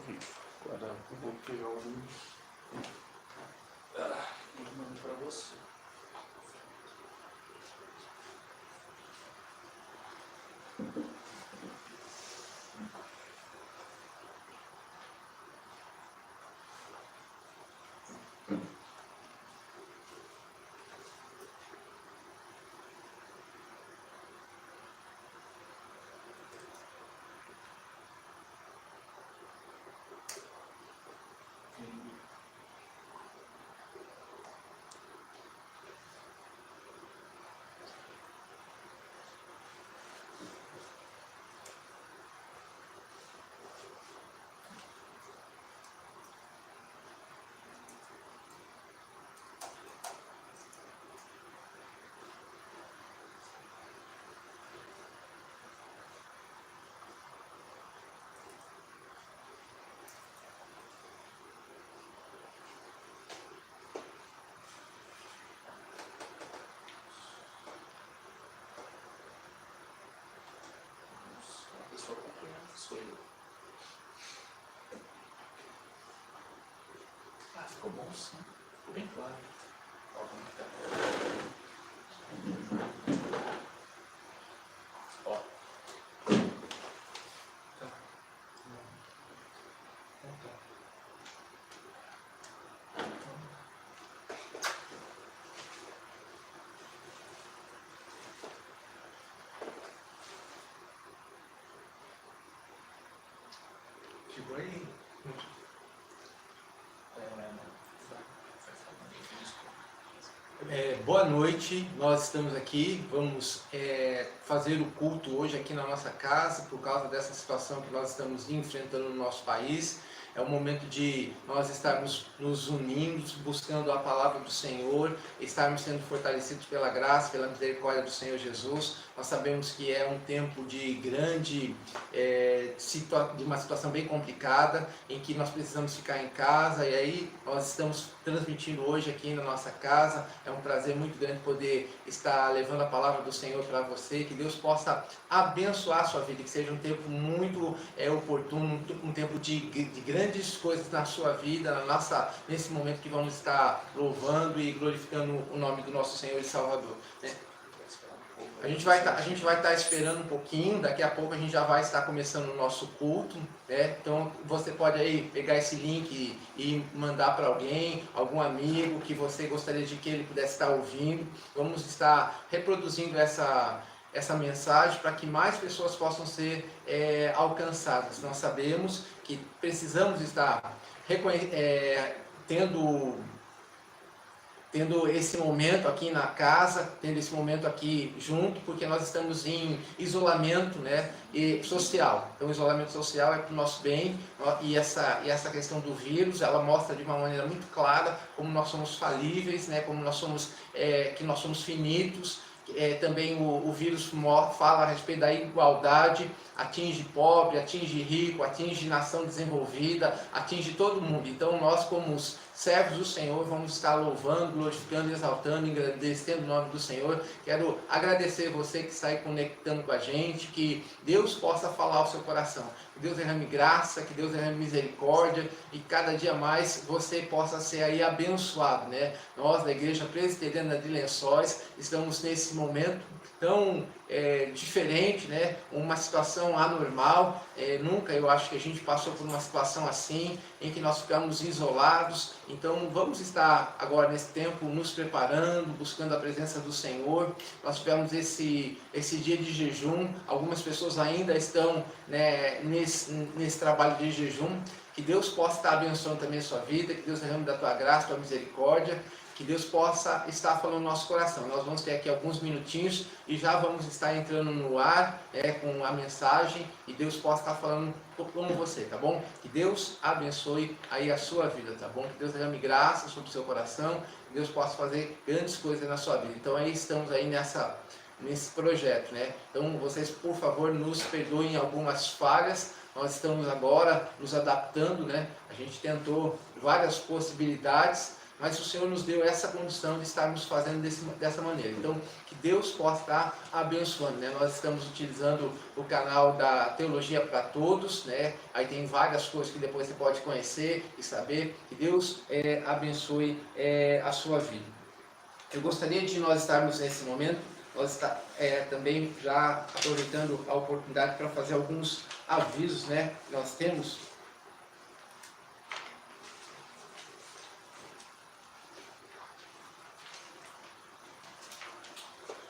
Agora eu vou pegar o livro. Eu mando para você. Só acompanhando, sou eu. Ficou bom sim. Ficou bem claro. Ó, tá. Tipo aí. Boa noite, nós estamos aqui, vamos fazer o culto hoje aqui na nossa casa, por causa dessa situação que nós estamos enfrentando no nosso país. É o momento de nós estarmos nos unindo, buscando a palavra do Senhor, estarmos sendo fortalecidos pela graça, pela misericórdia do Senhor Jesus. Nós sabemos que é um tempo de grande, de uma situação bem complicada, em que nós precisamos ficar em casa, e aí nós estamos transmitindo hoje aqui na nossa casa. É um prazer muito grande poder estar levando a palavra do Senhor para você, que Deus possa abençoar a sua vida, que seja um tempo muito oportuno, um tempo de grandes coisas na sua vida, nesse momento que vamos estar louvando e glorificando o nome do nosso Senhor e Salvador, né? A gente vai estar esperando um pouquinho, daqui a pouco a gente já vai estar começando o nosso culto, né? Então você pode aí pegar esse link e mandar para alguém, algum amigo que você gostaria de que ele pudesse estar ouvindo. Vamos estar reproduzindo essa mensagem para que mais pessoas possam ser alcançadas. Nós sabemos que precisamos estar tendo esse momento aqui na casa, tendo esse momento aqui junto, porque nós estamos em isolamento, né, social. Então, o isolamento social é para o nosso bem, e essa questão do vírus, ela mostra de uma maneira muito clara como nós somos falíveis, né, como nós somos, que nós somos finitos. Também o vírus fala a respeito da igualdade, atinge pobre, atinge rico, atinge nação desenvolvida, atinge todo mundo. Então nós, como os servos do Senhor, vamos estar louvando, glorificando, exaltando, engrandecendo o nome do Senhor. Quero agradecer você que está aí conectando com a gente, que Deus possa falar ao seu coração, que Deus derrame graça, que Deus derrame misericórdia, e cada dia mais você possa ser aí abençoado, né? Nós da Igreja Presbiteriana de Lençóis estamos nesse momento tão diferente, né? Uma situação anormal. Nunca eu acho que a gente passou por uma situação assim, em que nós ficamos isolados. Então vamos estar agora nesse tempo nos preparando, buscando a presença do Senhor. Nós tivemos esse dia de jejum, algumas pessoas ainda estão, né, nesse trabalho de jejum. Que Deus possa estar abençoando também a sua vida, que Deus derrame da tua graça, tua misericórdia, que Deus possa estar falando no nosso coração. Nós vamos ter aqui alguns minutinhos e já vamos estar entrando no ar com a mensagem, e Deus possa estar falando com você, tá bom? Que Deus abençoe aí a sua vida, tá bom? Que Deus derrame graça sobre o seu coração, que Deus possa fazer grandes coisas na sua vida. Então aí estamos aí nesse projeto, né? Então vocês, por favor, nos perdoem algumas falhas. Nós estamos agora nos adaptando, né? A gente tentou várias possibilidades, mas o Senhor nos deu essa condição de estarmos fazendo dessa maneira. Então, que Deus possa estar abençoando, né? Nós estamos utilizando o canal da Teologia para Todos, né? Aí tem várias coisas que depois você pode conhecer e saber. Que Deus abençoe a sua vida. Eu gostaria de nós estarmos nesse momento, nós também já aproveitando a oportunidade para fazer alguns avisos, né? Nós temos.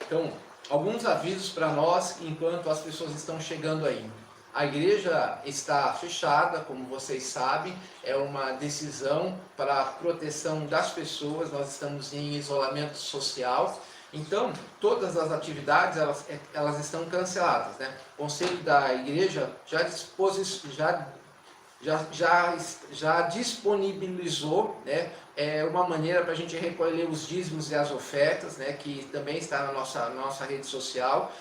Então, alguns avisos para nós enquanto as pessoas estão chegando aí. A igreja está fechada, como vocês sabem, é uma decisão para a proteção das pessoas, nós estamos em isolamento social. Então, todas as atividades elas estão canceladas, né? O Conselho da Igreja já disponibilizou, né, uma maneira para a gente recolher os dízimos e as ofertas, né, que também está na nossa rede social.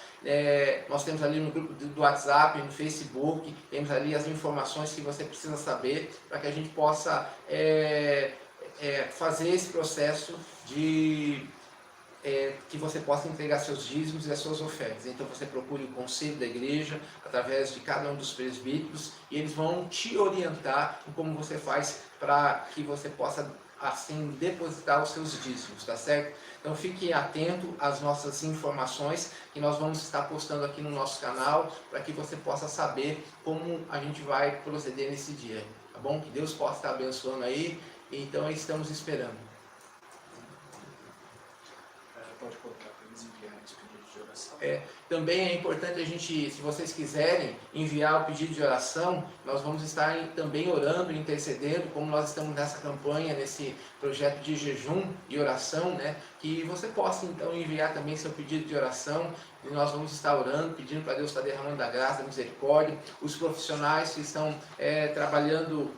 Nós temos ali no grupo do WhatsApp, no Facebook, temos ali as informações que você precisa saber para que a gente possa fazer esse processo de que você possa entregar seus dízimos e as suas ofertas. Então você procure o conselho da igreja, através de cada um dos presbíteros, e eles vão te orientar em como você faz para que você possa assim depositar os seus dízimos, tá certo? Então fique atento às nossas informações que nós vamos estar postando aqui no nosso canal, para que você possa saber como a gente vai proceder nesse dia, tá bom? Que Deus possa estar abençoando aí, então estamos esperando. Pode colocar para eles enviarem os pedidos de oração. Também é importante a gente, se vocês quiserem enviar o pedido de oração, nós vamos estar também orando, intercedendo, como nós estamos nessa campanha, nesse projeto de jejum e oração, né? Que você possa então enviar também seu pedido de oração, e nós vamos estar orando, pedindo para Deus estar derramando da graça, da misericórdia. Os profissionais que estão trabalhando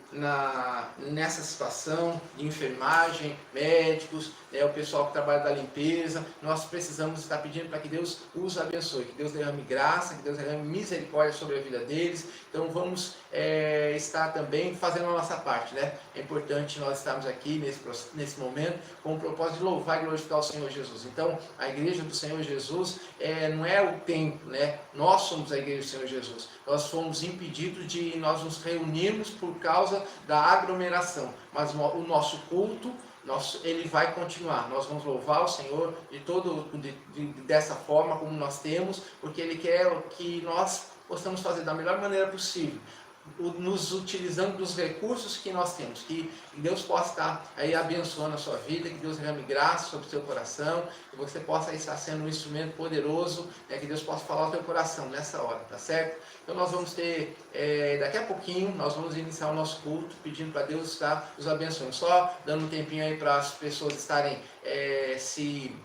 nessa situação de enfermagem, médicos, o pessoal que trabalha da limpeza, nós precisamos estar pedindo para que Deus os abençoe, que Deus derrame graça, que Deus derrame misericórdia sobre a vida deles. Então vamos estar também fazendo a nossa parte, né? É importante nós estarmos aqui nesse momento com o propósito de louvar e glorificar o Senhor Jesus. Então a igreja do Senhor Jesus não é o templo, né? Nós somos a igreja do Senhor Jesus. Nós fomos impedidos de nós nos reunirmos por causa da aglomeração, mas o nosso culto ele vai continuar. Nós vamos louvar o Senhor dessa forma como nós temos, porque Ele quer que nós possamos fazer da melhor maneira possível, nos utilizando dos recursos que nós temos. Que Deus possa estar aí abençoando a sua vida, que Deus derrame graça sobre o seu coração, que você possa estar sendo um instrumento poderoso, que Deus possa falar ao teu coração nessa hora, tá certo? Então nós vamos ter, daqui a pouquinho, nós vamos iniciar o nosso culto, pedindo para Deus estar os abençoando. Só dando um tempinho aí para as pessoas estarem se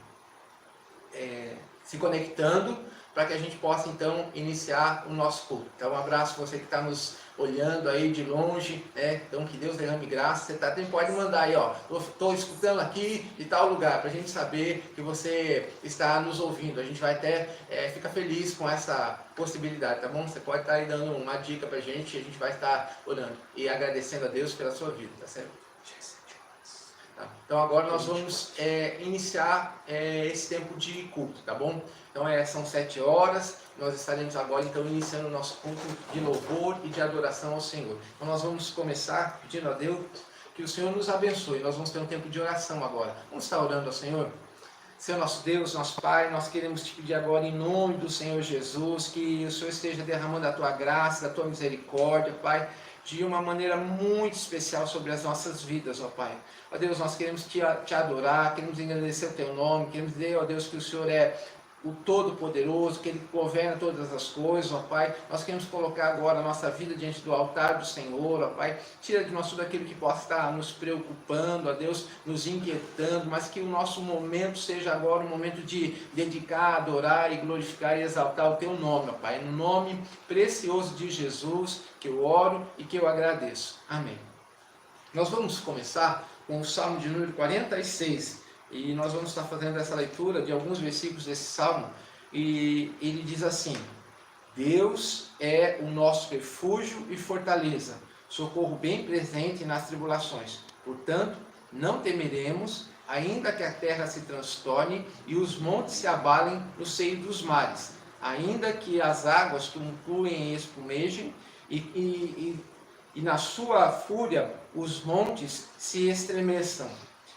conectando, para que a gente possa então iniciar o nosso culto. Então um abraço para você que está nos olhando aí de longe, né? Então que Deus derrame graça. Você pode mandar aí, ó, estou escutando aqui de tal lugar, para a gente saber que você está nos ouvindo. A gente vai até ficar feliz com essa possibilidade, tá bom? Você pode estar aí dando uma dica para a gente vai estar orando e agradecendo a Deus pela sua vida, tá certo? Tá. Então agora nós vamos iniciar esse tempo de culto, tá bom? Então são 7 horas, nós estaremos agora então iniciando o nosso culto de louvor e de adoração ao Senhor. Então nós vamos começar pedindo a Deus que o Senhor nos abençoe. Nós vamos ter um tempo de oração agora. Vamos estar orando ao Senhor? Senhor nosso Deus, nosso Pai, nós queremos te pedir agora em nome do Senhor Jesus, que o Senhor esteja derramando a tua graça, a tua misericórdia, Pai, de uma maneira muito especial sobre as nossas vidas, ó Pai. Ó Deus, nós queremos te adorar, queremos engrandecer o teu nome, queremos dizer, ó Deus, que o Senhor é o Todo-Poderoso, que Ele governa todas as coisas, ó Pai. Nós queremos colocar agora a nossa vida diante do altar do Senhor, ó Pai. Tira de nós tudo aquilo que possa estar nos preocupando, ó Deus, nos inquietando, mas que o nosso momento seja agora um momento de dedicar, adorar e glorificar e exaltar o Teu nome, ó Pai. No nome precioso de Jesus, que eu oro e que eu agradeço. Amém. Nós vamos começar com o Salmo de número 46. E nós vamos estar fazendo essa leitura de alguns versículos desse Salmo. E ele diz assim: Deus é o nosso refúgio e fortaleza, socorro bem presente nas tribulações. Portanto, Não temeremos, ainda que a terra se transtorne e os montes se abalem no seio dos mares, ainda que as águas tumultuem e espumejem, e na sua fúria os montes se estremeçam.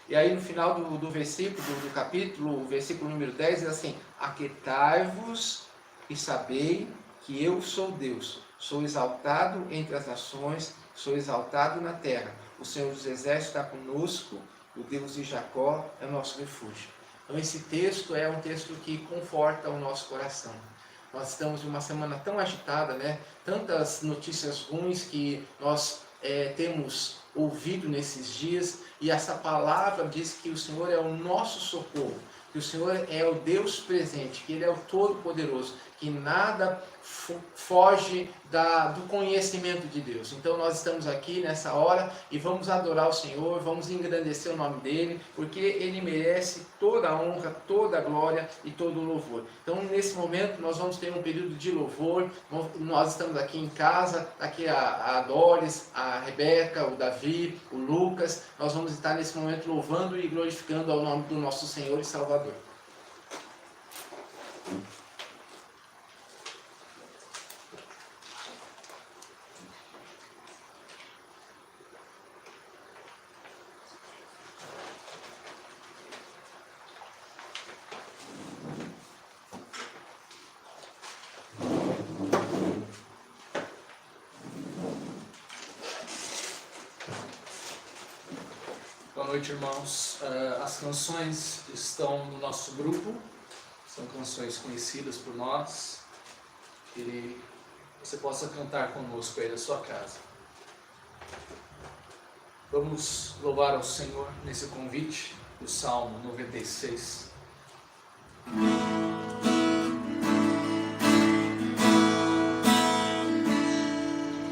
E aí no final do versículo, do capítulo, o versículo número 10, diz assim: aquietai-vos e sabei que eu sou Deus, sou exaltado entre as nações, sou exaltado na terra. O Senhor dos Exércitos está conosco, o Deus de Jacó é o nosso refúgio. Então esse texto é um texto que conforta o nosso coração. Nós estamos em uma semana tão agitada, né? Tantas notícias ruins que nós temos ouvido nesses dias, e essa palavra diz que o Senhor é o nosso socorro, que o Senhor é o Deus presente, que Ele é o Todo-Poderoso, que nada foge do conhecimento de Deus. Então nós estamos aqui nessa hora e vamos adorar o Senhor, vamos engrandecer o nome dEle, porque Ele merece toda a honra, toda a glória e todo o louvor. Então nesse momento nós vamos ter um período de louvor. Nós estamos aqui em casa, aqui a Doris, a Rebeca, o Davi, o Lucas. Nós vamos estar nesse momento louvando e glorificando ao nome do nosso Senhor e Salvador. Boa noite, irmãos. As canções estão no nosso grupo, são canções conhecidas por nós, que você possa cantar conosco aí da sua casa. Vamos louvar ao Senhor nesse convite do Salmo 96.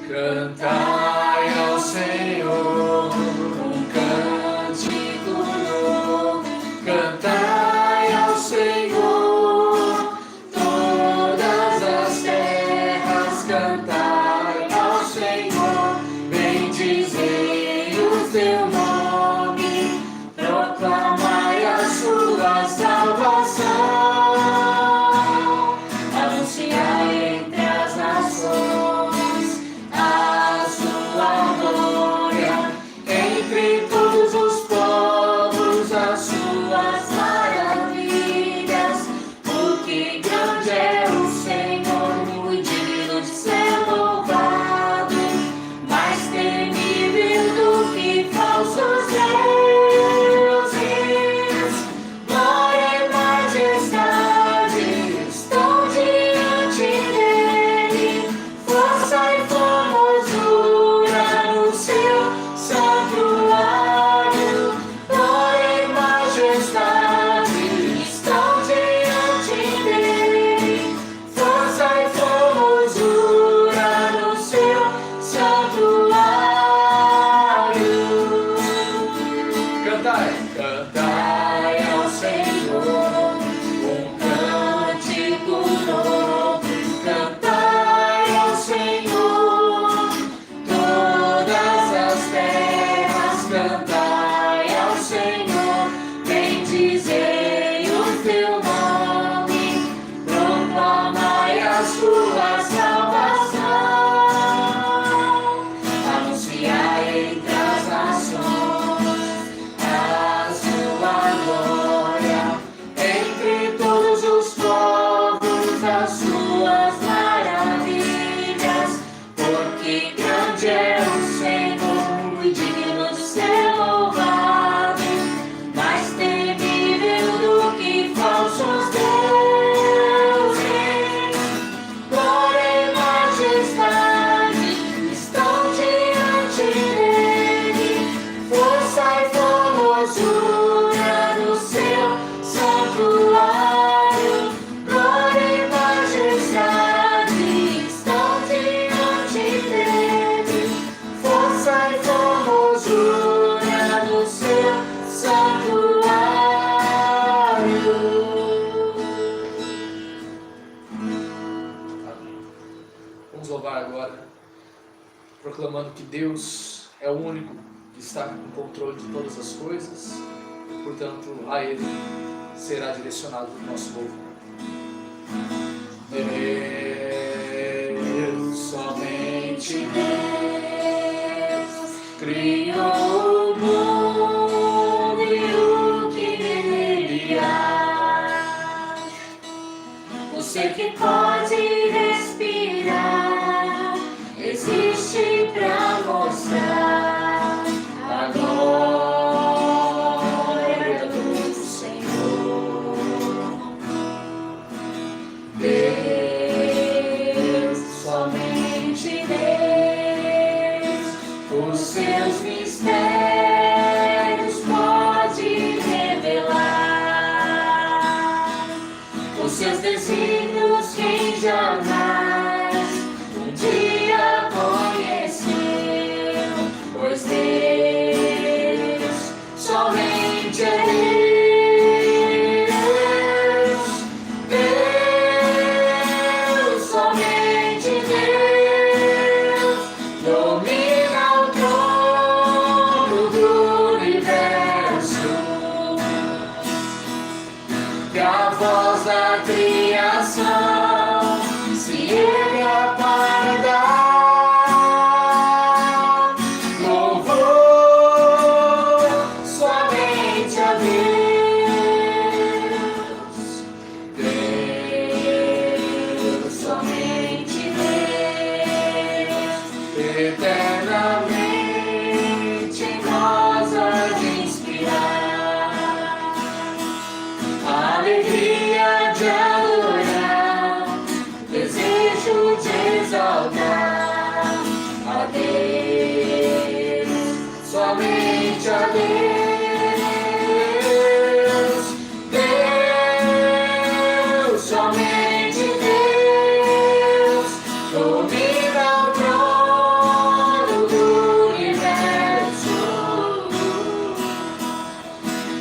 Cantai ao Senhor um cântico novo, cantai ao Senhor todas as terras, cantai ao Senhor, bendizei o teu nome, proclamai a sua salvação, anunciai entre as nações entre todos os povos as suas maravilhas, porque grande é o Senhor, muito digno de ser louvado, mais temível do que falsos deuses. Glória e majestade estão diante dele, força e formosura no seu santuário, glória e majestade estão diante dele, força e formosura no seu santuário. Cantai, cantai ao Senhor um cântico novo, cantai ao Senhor todas as terras, cantai ao Senhor, bendizei o teu nome, proclamai a sua salvação, anunciai entre as nações a sua glória, entre todos os povos as suas maravilhas, porque grande é o Senhor, muito digno de ser louvado, mais temível do que falsos deuses. Glória e majestade estão diante dele, força e formosura no seu santuário. Glória e majestade estão diante dele, força e formosura no seu santuário. Amém. Vamos louvar agora, proclamando que Deus é o único está no controle de todas as coisas, portanto, a Ele será direcionado o nosso louvor. Deus, somente Deus, criou o mundo e o que nele há. O ser que pode respirar existe para mostrar a glória do Senhor. Deus, somente Deus, os seus mistérios pode revelar. Os seus desígnios quem jamais um dia conheceu, pois Deus somente é Deus. Deus, somente Deus, domina o trono do universo. Que a voz da criação se erga para dar louvor somente a Deus. Deus, somente Deus, eternamente em nós há de inspirar a alegria de adorar, desejo de exaltar a Deus, somente a Deus. Deus, somente Deus, domina o trono do universo.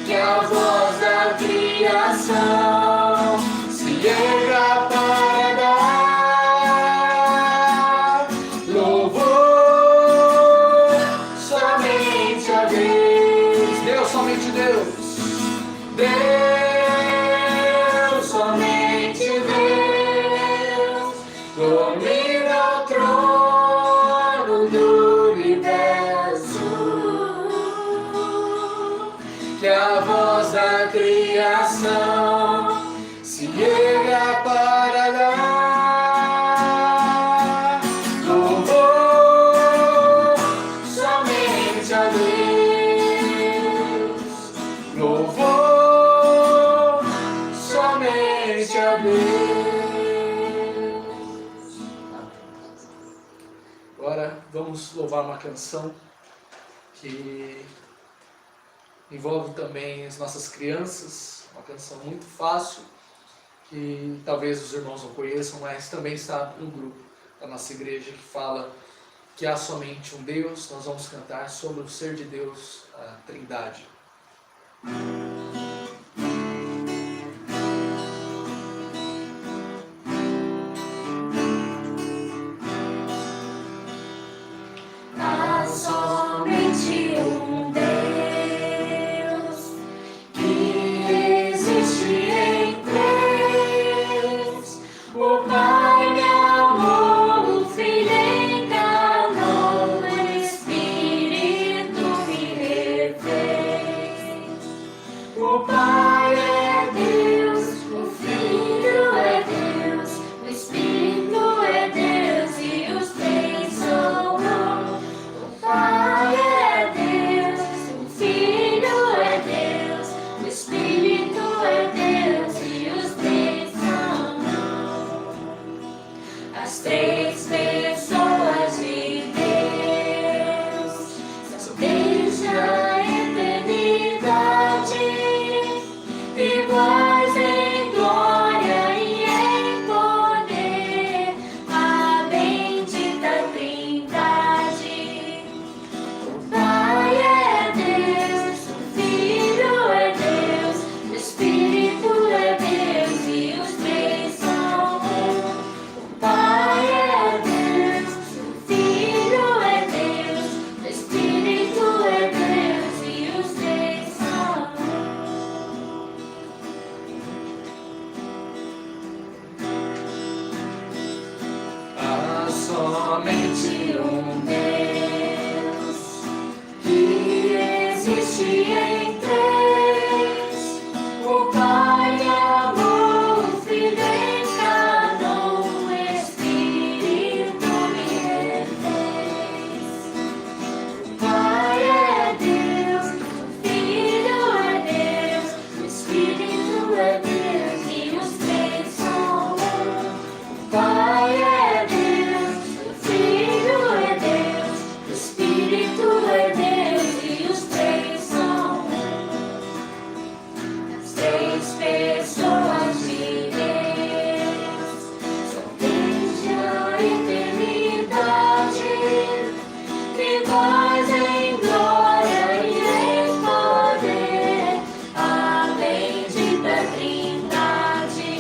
Que a voz da criação se erga para dar louvor somente a Deus. Deus, somente Deus. Deus, somente Deus, domina o trono do universo. Que a voz da criação se erga para dar louvor somente a Deus. Louvor somente a Deus. Agora vamos louvar uma canção que envolve também as nossas crianças, uma canção muito fácil, que talvez os irmãos não conheçam, mas também está no grupo da nossa igreja, que fala que há somente um Deus. Nós vamos cantar sobre o ser de Deus, a Trindade. Há somente um Deus que existe em três. O Pai me amou, o Filho encarnou, o Espírito me refez. existe em três. O Pai é amor, o Filho encarnou, o Espírito me refez. O Pai é Deus, o Filho é Deus, o Espírito é Deus e os três são um. O Pai é Deus, o Filho é Deus, o Espírito é Deus e os três são um. As três pessoas de Deus são desde a eternidade, iguais em glória e em poder, a bendita Trindade.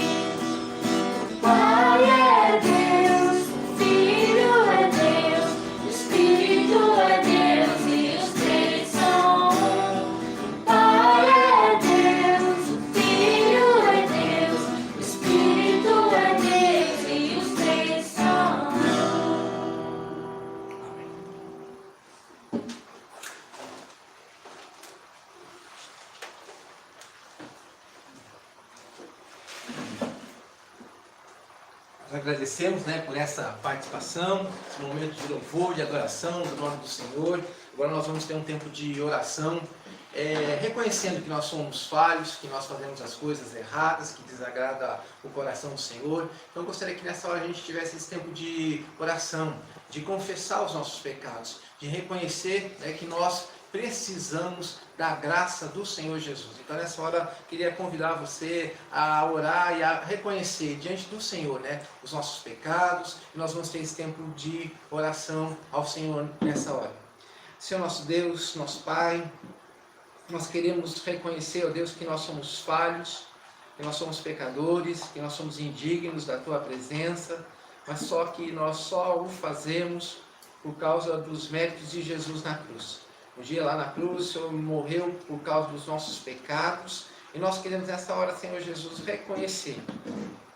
O Pai é Deus, o Filho é Deus, o Espírito é Deus e os três são um. O Pai é Deus, o Filho é Deus, o Espírito é Deus e os três são um. Nós agradecemos, né, por essa participação, esse momento de louvor, de adoração do nome do Senhor. Agora nós vamos ter um tempo de oração, reconhecendo que nós somos falhos, que nós fazemos as coisas erradas, que desagrada o coração do Senhor. Então eu gostaria que nessa hora a gente tivesse esse tempo de oração, de confessar os nossos pecados, de reconhecer, né, que nós precisamos da graça do Senhor Jesus. Então nessa hora queria convidar você a orar e a reconhecer diante do Senhor, né, os nossos pecados, e nós vamos ter esse tempo de oração ao Senhor nessa hora. Senhor nosso Deus, nosso Pai, nós queremos reconhecer, ó Deus, que nós somos falhos, que nós somos pecadores, que nós somos indignos da Tua presença, mas só que nós só o fazemos por causa dos méritos de Jesus na cruz. Um dia lá na cruz, o Senhor morreu por causa dos nossos pecados, e nós queremos nessa hora, Senhor Jesus, reconhecer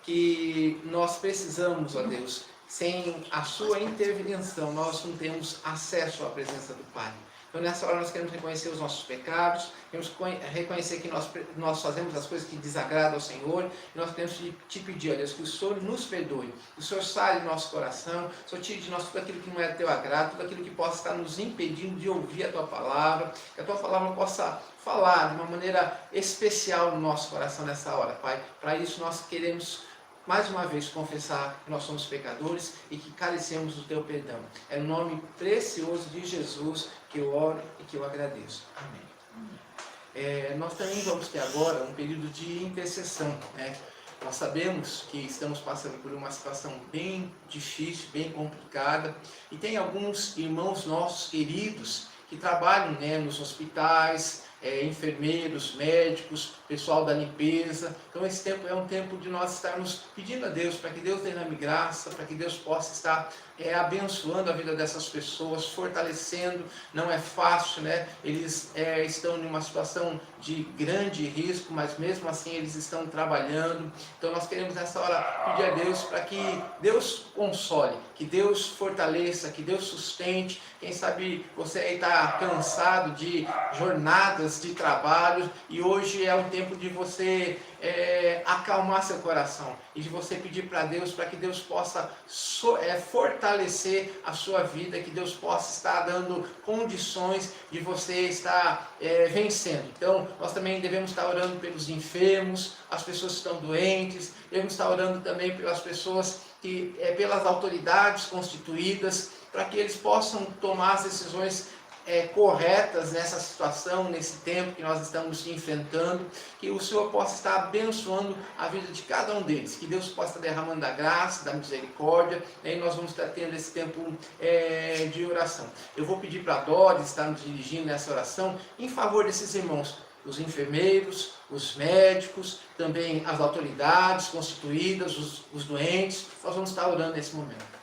que nós precisamos, ó Deus, sem a Sua intervenção, nós não temos acesso à presença do Pai. Então nessa hora nós queremos reconhecer os nossos pecados, queremos reconhecer que nós fazemos as coisas que desagradam ao Senhor, e nós queremos te pedir, ó Deus, que o Senhor nos perdoe, que o Senhor saia do nosso coração, o Senhor tire de nós tudo aquilo que não é teu agrado, tudo aquilo que possa estar nos impedindo de ouvir a Tua palavra, que a Tua palavra possa falar de uma maneira especial no nosso coração nessa hora, Pai. Para isso nós queremos mais uma vez confessar que nós somos pecadores e que carecemos do Teu perdão. É no nome precioso de Jesus que eu oro e que eu agradeço. Amém. Nós também vamos ter agora um período de intercessão, né? Nós sabemos que estamos passando por uma situação bem difícil, bem complicada, e tem alguns irmãos nossos queridos que trabalham, né, nos hospitais, enfermeiros, médicos, pessoal da limpeza. Então esse tempo é um tempo de nós estarmos pedindo a Deus para que Deus derrame graça, para que Deus possa estar abençoando a vida dessas pessoas, fortalecendo. Não é fácil, né? Eles estão em uma situação de grande risco, mas mesmo assim eles estão trabalhando. Então nós queremos nessa hora pedir a Deus para que Deus console, que Deus fortaleça, que Deus sustente. Quem sabe você aí está cansado de jornadas de trabalho, e hoje é o tempo de você acalmar seu coração e de você pedir para Deus, para que Deus possa fortalecer a sua vida, que Deus possa estar dando condições de você estar vencendo. Então nós também devemos estar orando pelos enfermos, as pessoas que estão doentes, devemos estar orando também pelas pessoas pelas autoridades constituídas, para que eles possam tomar as decisões corretas nessa situação, nesse tempo que nós estamos enfrentando, que o Senhor possa estar abençoando a vida de cada um deles, que Deus possa estar derramando a graça, da misericórdia, e nós vamos estar tendo esse tempo de oração. Eu vou pedir para a Doris estar nos dirigindo nessa oração em favor desses irmãos, os enfermeiros, os médicos, também as autoridades constituídas, os doentes. Nós vamos estar orando nesse momento.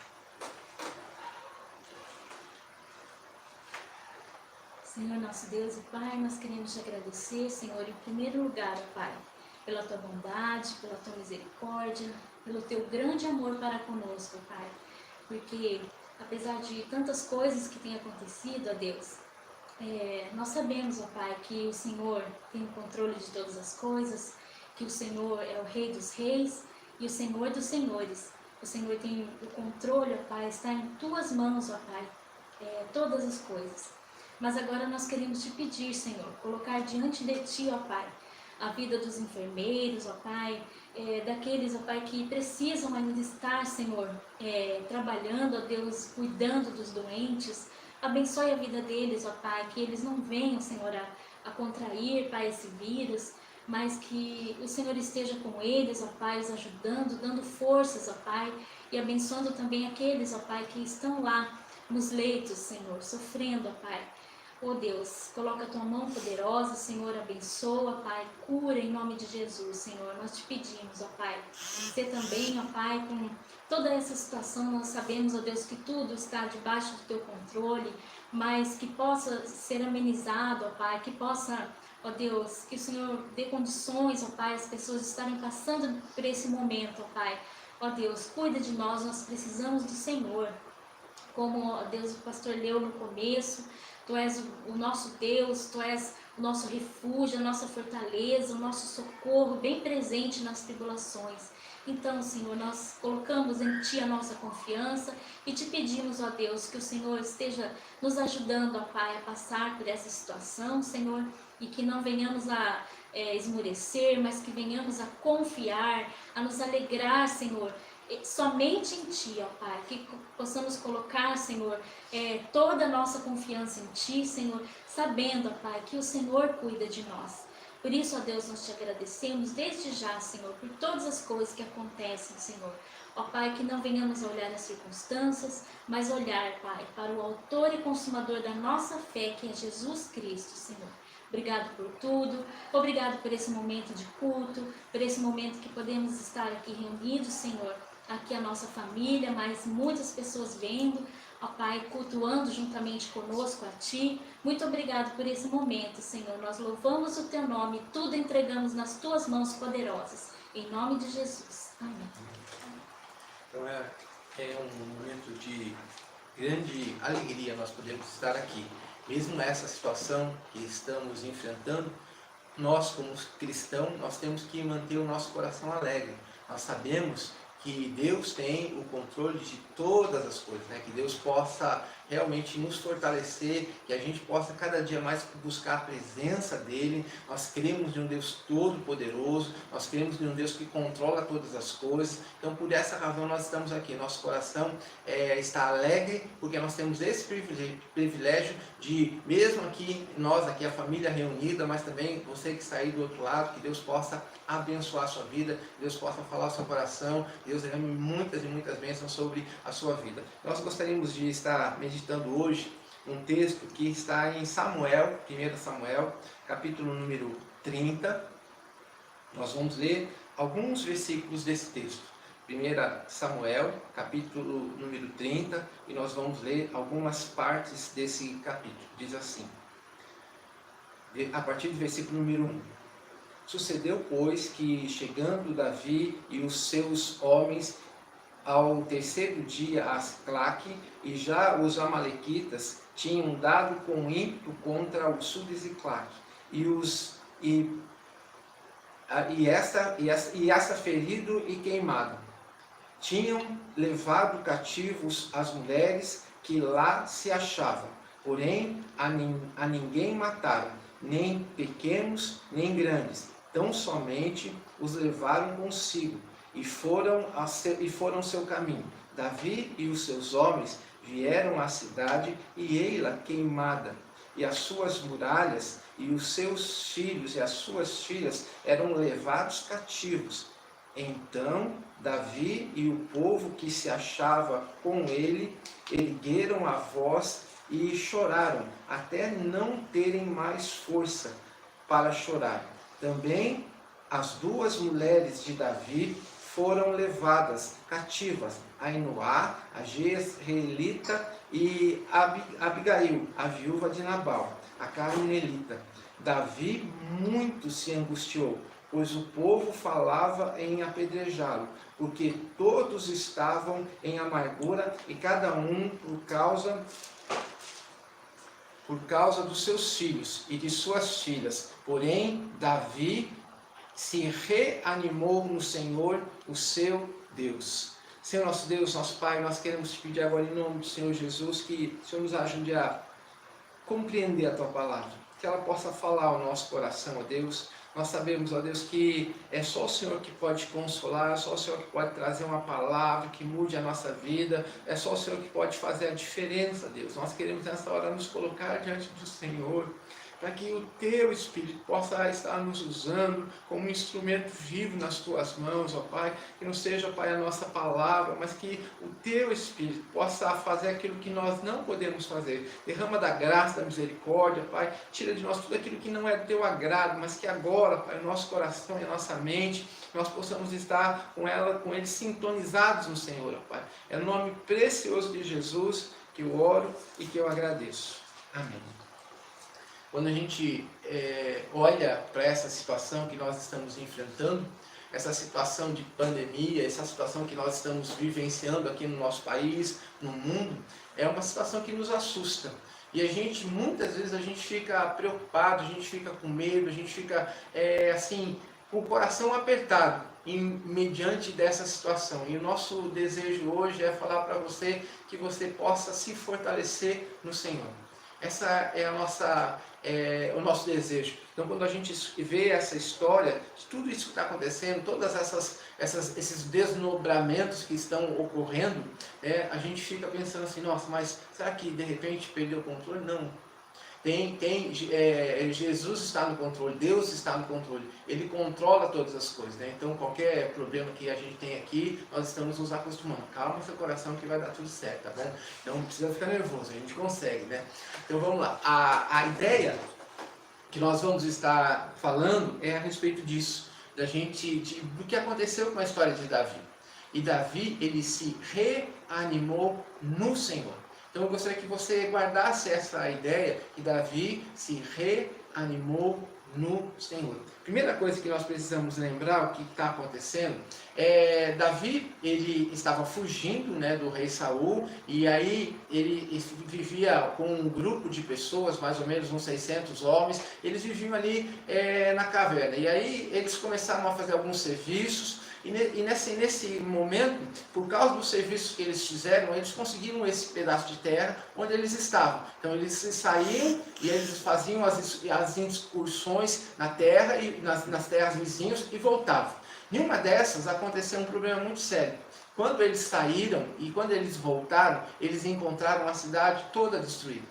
Senhor nosso Deus e Pai, nós queremos te agradecer, Senhor, em primeiro lugar, Pai, pela tua bondade, pela tua misericórdia, pelo teu grande amor para conosco, Pai. Porque, apesar de tantas coisas que têm acontecido, ó Deus, nós sabemos, ó Pai, que o Senhor tem o controle de todas as coisas, que o Senhor é o Rei dos Reis e o Senhor dos Senhores. O Senhor tem o controle, ó Pai, está em Tuas mãos, ó Pai, todas as coisas. Mas agora nós queremos te pedir, Senhor, colocar diante de Ti, ó Pai, a vida dos enfermeiros, ó Pai, daqueles, ó Pai, que precisam ainda estar, Senhor, trabalhando, ó Deus, cuidando dos doentes. Abençoe a vida deles, ó Pai, que eles não venham, Senhor, a contrair, Pai, esse vírus, mas que o Senhor esteja com eles, ó Pai, os ajudando, dando forças, ó Pai, e abençoando também aqueles, ó Pai, que estão lá nos leitos, Senhor, sofrendo, ó Pai. Ó Deus, coloca a Tua mão poderosa, Senhor, abençoa, Pai, cura em nome de Jesus, Senhor, nós te pedimos, ó Pai, você também, ó Pai, com toda essa situação, nós sabemos, ó Deus, que tudo está debaixo do Teu controle, mas que possa ser amenizado, ó Pai, que possa, ó Deus, que o Senhor dê condições, ó Pai, as pessoas estarem passando por esse momento, ó Pai. Ó Deus, cuida de nós precisamos do Senhor. Como, ó Deus, o pastor leu no começo, Tu és o nosso Deus, Tu és o nosso refúgio, a nossa fortaleza, o nosso socorro bem presente nas tribulações. Então, Senhor, nós colocamos em Ti a nossa confiança e Te pedimos, ó Deus, que o Senhor esteja nos ajudando, ó Pai, a passar por essa situação, Senhor, e que não venhamos a esmorecer, mas que venhamos a confiar, a nos alegrar, Senhor, somente em Ti, ó Pai, que possamos colocar, Senhor, toda a nossa confiança em Ti, Senhor, sabendo, ó Pai, que o Senhor cuida de nós. Por isso, ó Deus, nós Te agradecemos desde já, Senhor, por todas as coisas que acontecem, Senhor. Ó Pai, que não venhamos a olhar as circunstâncias, mas olhar, Pai, para o autor e consumador da nossa fé, que é Jesus Cristo, Senhor. Obrigado por tudo, obrigado por esse momento de culto, por esse momento que podemos estar aqui reunidos, Senhor, aqui a nossa família, mas muitas pessoas vendo, ó Pai, cultuando juntamente conosco a Ti. Muito obrigado por esse momento, Senhor. Nós louvamos o Teu nome, tudo entregamos nas Tuas mãos poderosas. Em nome de Jesus. Amém. Então é um momento de grande alegria nós podemos estar aqui. Mesmo nessa situação que estamos enfrentando, nós como cristãos, nós temos que manter o nosso coração alegre. Nós sabemos que Deus tem o controle de todas as coisas, né? Que Deus possa realmente nos fortalecer, que a gente possa cada dia mais buscar a presença dEle. Nós cremos em um Deus todo-poderoso, nós cremos em um Deus que controla todas as coisas. Então, por essa razão, nós estamos aqui. Nosso coração está alegre, porque nós temos esse privilégio de, mesmo aqui, nós aqui, a família reunida, mas também você que está aí do outro lado, que Deus possa abençoar a sua vida, Deus possa falar ao seu coração, Deus derrame muitas e muitas bênçãos sobre a sua vida. Nós gostaríamos de estar meditando hoje um texto que está em Samuel, 1 Samuel, capítulo número 30. Nós vamos ler alguns versículos desse texto. 1 Samuel, capítulo número 30, e nós vamos ler algumas partes desse capítulo. Diz assim, a partir do versículo número 1. Sucedeu, pois, que chegando Davi e os seus homens ao terceiro dia a Ziclague, e já os amalequitas tinham dado com ímpeto contra o sul de Ziclague, e essa ferido e queimado. Tinham levado cativos as mulheres que lá se achavam, porém a ninguém mataram, nem pequenos nem grandes, tão somente os levaram consigo, e foram seu caminho. Davi e os seus homens vieram à cidade, e ei-la queimada, e as suas muralhas, e os seus filhos e as suas filhas eram levados cativos. Então Davi e o povo que se achava com ele ergueram a voz e choraram, até não terem mais força para chorar. Também as duas mulheres de Davi foram levadas cativas, Ainoá, a Jezreelita, e Abigail, a viúva de Nabal, a carmelita. Davi muito se angustiou, pois o povo falava em apedrejá-lo, porque todos estavam em amargura, e cada um por causa por causa dos seus filhos e de suas filhas. Porém, Davi se reanimou no Senhor, o seu Deus. Senhor nosso Deus, nosso Pai, nós queremos te pedir agora em nome do Senhor Jesus que o Senhor nos ajude a compreender a Tua Palavra, que ela possa falar ao nosso coração, ó Deus. Nós sabemos, ó Deus, que é só o Senhor que pode consolar, é só o Senhor que pode trazer uma palavra que mude a nossa vida, é só o Senhor que pode fazer a diferença, Deus. Nós queremos nessa hora nos colocar diante do Senhor, para que o Teu Espírito possa estar nos usando como um instrumento vivo nas Tuas mãos, ó Pai, que não seja, Pai, a nossa palavra, mas que o Teu Espírito possa fazer aquilo que nós não podemos fazer. Derrama da graça, da misericórdia, Pai, tira de nós tudo aquilo que não é do Teu agrado, mas que agora, Pai, o nosso coração e a nossa mente, nós possamos estar com eles sintonizados no Senhor, ó Pai. É no nome precioso de Jesus que eu oro e que eu agradeço. Amém. Quando a gente olha para essa situação que nós estamos enfrentando, essa situação de pandemia, essa situação que nós estamos vivenciando aqui no nosso país, no mundo, é uma situação que nos assusta. E a gente, muitas vezes, a gente fica preocupado, a gente fica com medo, a gente fica, assim, com o coração apertado mediante dessa situação. E o nosso desejo hoje é falar para você que você possa se fortalecer no Senhor. Essa é o nosso desejo. Então, quando a gente vê essa história, tudo isso que está acontecendo, todas esses desdobramentos que estão ocorrendo, a gente fica pensando assim, nossa, mas será que de repente perdeu o controle? Não. Jesus está no controle, Deus está no controle, Ele controla todas as coisas, né? Então qualquer problema que a gente tem aqui, nós estamos nos acostumando. Calma seu coração que vai dar tudo certo, tá bom? Então não precisa ficar nervoso, a gente consegue, né? Então vamos lá, a ideia que nós vamos estar falando é a respeito disso, do que aconteceu com a história de Davi. E Davi, ele se reanimou no Senhor. Então eu gostaria que você guardasse essa ideia que Davi se reanimou no Senhor. Primeira coisa que nós precisamos lembrar, o que está acontecendo, Davi, ele estava fugindo, né, do rei Saul, e aí ele vivia com um grupo de pessoas, mais ou menos uns 600 homens, eles viviam ali na caverna, e aí eles começaram a fazer alguns serviços, e nesse momento, por causa dos serviços que eles fizeram, eles conseguiram esse pedaço de terra onde eles estavam. Então eles saíam e eles faziam as excursões na terra e nas terras vizinhas e voltavam. Em uma dessas aconteceu um problema muito sério. Quando eles saíram e quando eles voltaram, eles encontraram a cidade toda destruída.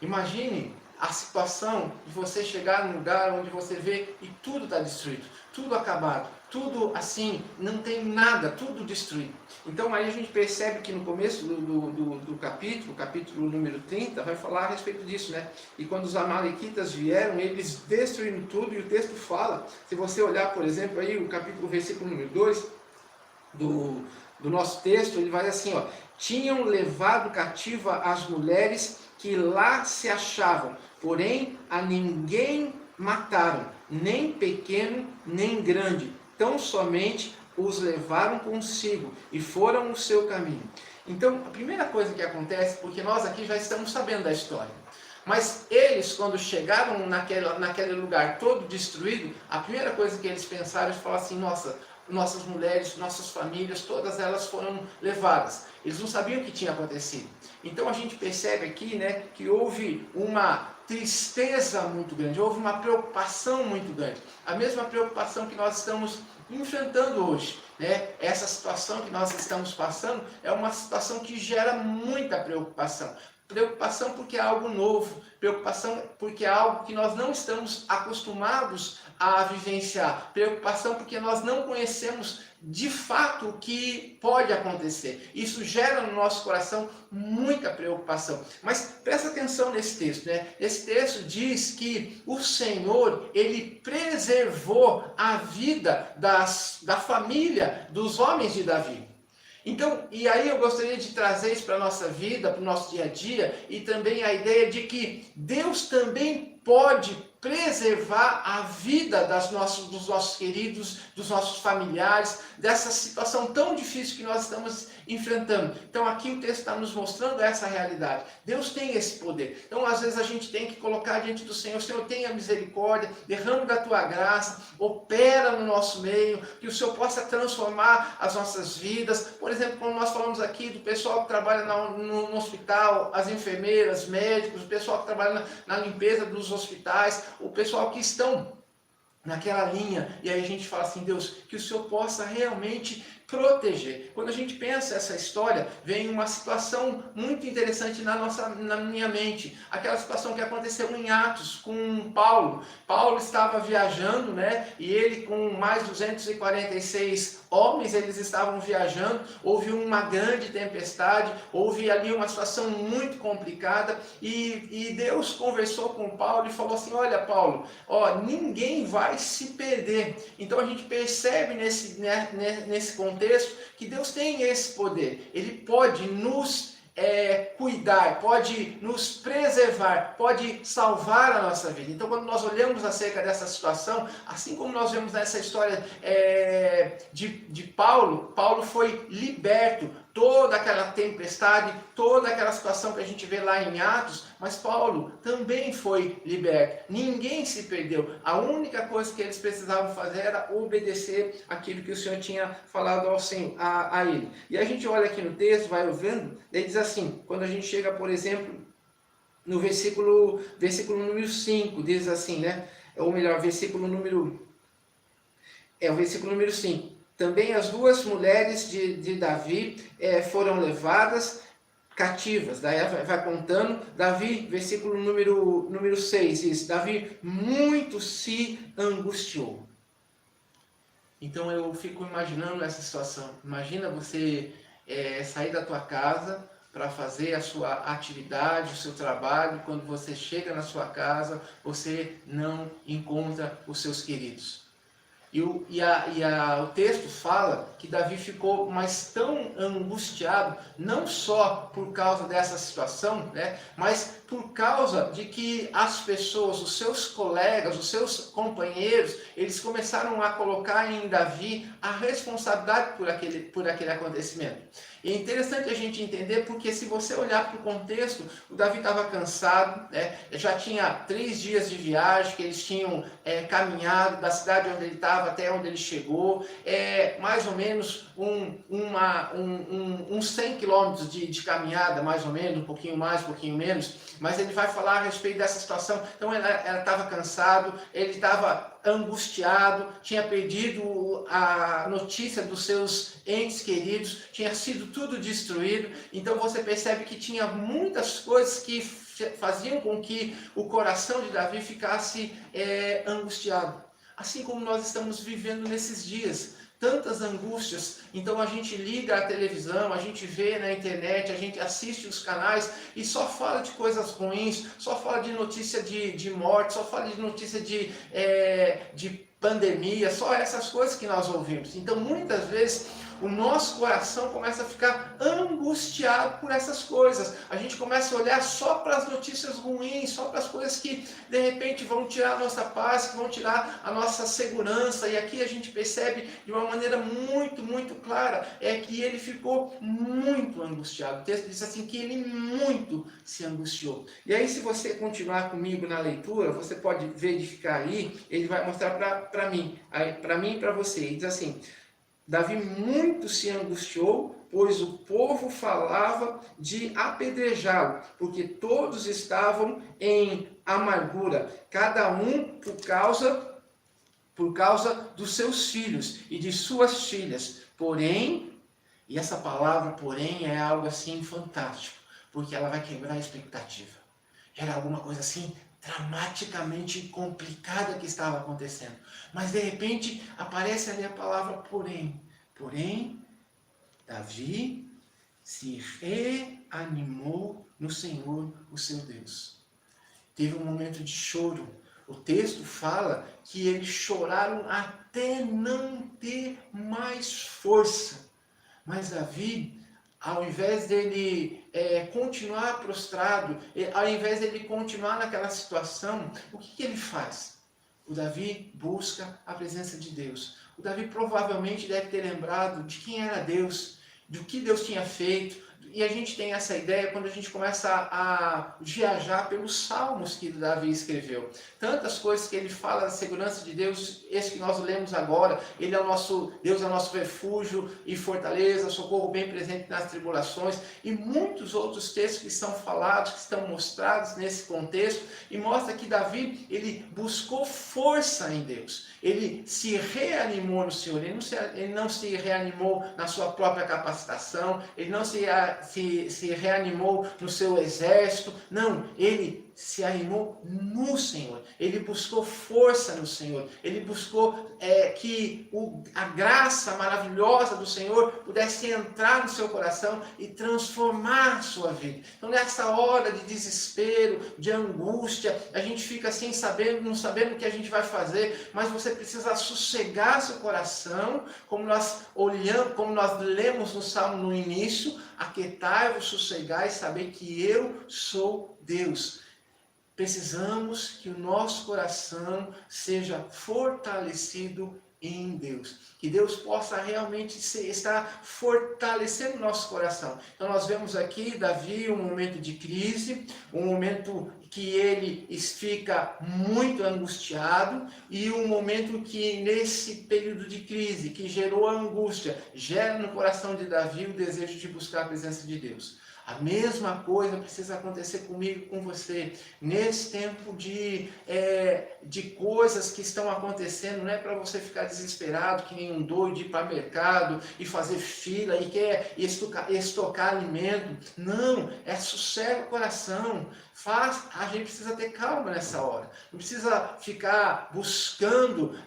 Imagine a situação de você chegar num lugar onde você vê e tudo está destruído, tudo acabado, tudo assim, não tem nada, tudo destruído. Então aí a gente percebe que no começo do capítulo número 30, vai falar a respeito disso, né? E quando os amalequitas vieram, eles destruíram tudo, e o texto fala, se você olhar, por exemplo, aí o versículo número 2 do nosso texto, ele vai assim, ó: tinham levado cativa as mulheres que lá se achavam, porém a ninguém mataram, nem pequeno, nem grande, tão somente os levaram consigo e foram o seu caminho. Então, a primeira coisa que acontece, porque nós aqui já estamos sabendo da história, mas eles, quando chegaram naquele lugar todo destruído, a primeira coisa que eles pensaram, eles falaram assim, nossas mulheres, nossas famílias, todas elas foram levadas. Eles não sabiam o que tinha acontecido. Então a gente percebe aqui, né, que houve uma tristeza muito grande, houve uma preocupação muito grande. A mesma preocupação que nós estamos enfrentando hoje, né? Essa situação que nós estamos passando é uma situação que gera muita preocupação. Preocupação porque é algo novo, preocupação porque é algo que nós não estamos acostumados a vivenciar, preocupação porque nós não conhecemos de fato o que pode acontecer. Isso gera no nosso coração muita preocupação. Mas presta atenção nesse texto, né? Esse texto diz que o Senhor, Ele preservou a vida da família dos homens de Davi. Então, e aí eu gostaria de trazer isso para a nossa vida, para o nosso dia a dia, e também a ideia de que Deus também pode preservar a vida dos nossos queridos, dos nossos familiares, dessa situação tão difícil que nós estamos enfrentando. Então aqui o texto está nos mostrando essa realidade. Deus tem esse poder. Então às vezes a gente tem que colocar diante do Senhor: Senhor, tenha misericórdia, derrame da tua graça, opera no nosso meio, que o Senhor possa transformar as nossas vidas. Por exemplo, quando nós falamos aqui do pessoal que trabalha no hospital, as enfermeiras, médicos, o pessoal que trabalha na limpeza dos hospitais, o pessoal que estão naquela linha, e aí a gente fala assim: Deus, que o Senhor possa realmente proteger. Quando a gente pensa essa história, vem uma situação muito interessante na minha mente. Aquela situação que aconteceu em Atos com Paulo. Paulo estava viajando, né? E ele com mais 246 homens, eles estavam viajando. Houve uma grande tempestade, houve ali uma situação muito complicada, e Deus conversou com Paulo e falou assim: olha, Paulo, ninguém vai se perder. Então a gente percebe nesse contexto que Deus tem esse poder. Ele pode nos cuidar, pode nos preservar, pode salvar a nossa vida. Então quando nós olhamos acerca dessa situação, assim como nós vemos nessa história de Paulo, Paulo foi liberto. Toda aquela tempestade, toda aquela situação que a gente vê lá em Atos, mas Paulo também foi liberto. Ninguém se perdeu. A única coisa que eles precisavam fazer era obedecer aquilo que o Senhor tinha falado ao Senhor, a ele. E a gente olha aqui no texto, vai ouvindo, ele diz assim, quando a gente chega, por exemplo, no versículo número 5, diz assim, né? Ou melhor, versículo número 5. Também as duas mulheres de Davi foram levadas cativas. Daí vai contando, Davi, versículo número 6, diz: Davi muito se angustiou. Então eu fico imaginando essa situação. Imagina você sair da tua casa para fazer a sua atividade, o seu trabalho. Quando você chega na sua casa, você não encontra os seus queridos. E o texto fala que Davi ficou mais tão angustiado, não só por causa dessa situação, né, mas por causa de que as pessoas, os seus colegas, os seus companheiros, eles começaram a colocar em Davi a responsabilidade por aquele acontecimento. E é interessante a gente entender, porque se você olhar para o contexto, o Davi estava cansado, né? Já tinha 3 dias de viagem que eles tinham caminhado da cidade onde ele estava até onde ele chegou, mais ou menos uns 100 quilômetros de caminhada, mais ou menos, um pouquinho mais, um pouquinho menos, mas ele vai falar a respeito dessa situação. Então ela estava cansado, ele estava angustiado, tinha perdido a notícia dos seus entes queridos, tinha sido tudo destruído. Então você percebe que tinha muitas coisas que faziam com que o coração de Davi ficasse angustiado. Assim como nós estamos vivendo nesses dias, tantas angústias. Então a gente liga a televisão, a gente vê na internet, a gente assiste os canais e só fala de coisas ruins, só fala de notícia de morte, só fala de notícia de pandemia, só essas coisas que nós ouvimos. Então muitas vezes o nosso coração começa a ficar angustiado por essas coisas. A gente começa a olhar só para as notícias ruins, só para as coisas que de repente vão tirar a nossa paz, que vão tirar a nossa segurança. E aqui a gente percebe de uma maneira muito, muito clara, que ele ficou muito angustiado. O texto diz assim, que ele muito se angustiou. E aí, se você continuar comigo na leitura, você pode verificar aí, ele vai mostrar para mim e para você. Ele diz assim: Davi muito se angustiou, pois o povo falava de apedrejá-lo, porque todos estavam em amargura, cada um por causa dos seus filhos e de suas filhas. Porém, e essa palavra porém é algo assim fantástico, porque ela vai quebrar a expectativa. Era alguma coisa assim dramaticamente complicada que estava acontecendo. Mas de repente aparece ali a palavra porém. Porém, Davi se reanimou no Senhor, o seu Deus. Teve um momento de choro. O texto fala que eles choraram até não ter mais força. Mas Davi, ao invés dele continuar prostrado, ao invés de ele continuar naquela situação, o que ele faz? O Davi busca a presença de Deus. O Davi provavelmente deve ter lembrado de quem era Deus, do que Deus tinha feito. E a gente tem essa ideia quando a gente começa a viajar pelos salmos que Davi escreveu. Tantas coisas que ele fala da segurança de Deus, esse que nós lemos agora, ele é o nosso Deus, é o nosso refúgio e fortaleza, socorro bem presente nas tribulações, e muitos outros textos que são falados, que estão mostrados nesse contexto, e mostra que Davi, ele buscou força em Deus. Ele se reanimou no Senhor, ele não se reanimou na sua própria capacitação, ele não se reanimou no seu exército, não, ele se animou no Senhor, ele buscou força no Senhor, ele buscou que a graça maravilhosa do Senhor pudesse entrar no seu coração e transformar a sua vida. Então nessa hora de desespero, de angústia, a gente fica sem saber, não sabendo o que a gente vai fazer, mas você precisa sossegar seu coração, como nós lemos no Salmo no início, aquietai-vos, sossegai e saber que eu sou Deus. Precisamos que o nosso coração seja fortalecido em Deus. Que Deus possa realmente estar fortalecendo o nosso coração. Então nós vemos aqui Davi, um momento de crise, um momento que ele fica muito angustiado e um momento que nesse período de crise, que gerou a angústia, gera no coração de Davi o desejo de buscar a presença de Deus. A mesma coisa precisa acontecer comigo e com você. Nesse tempo de coisas que estão acontecendo, não é para você ficar desesperado, que nem um doido, ir para o mercado e fazer fila e quer estocar alimento. Não, é sossego o coração. A gente precisa ter calma nessa hora. Não precisa ficar buscando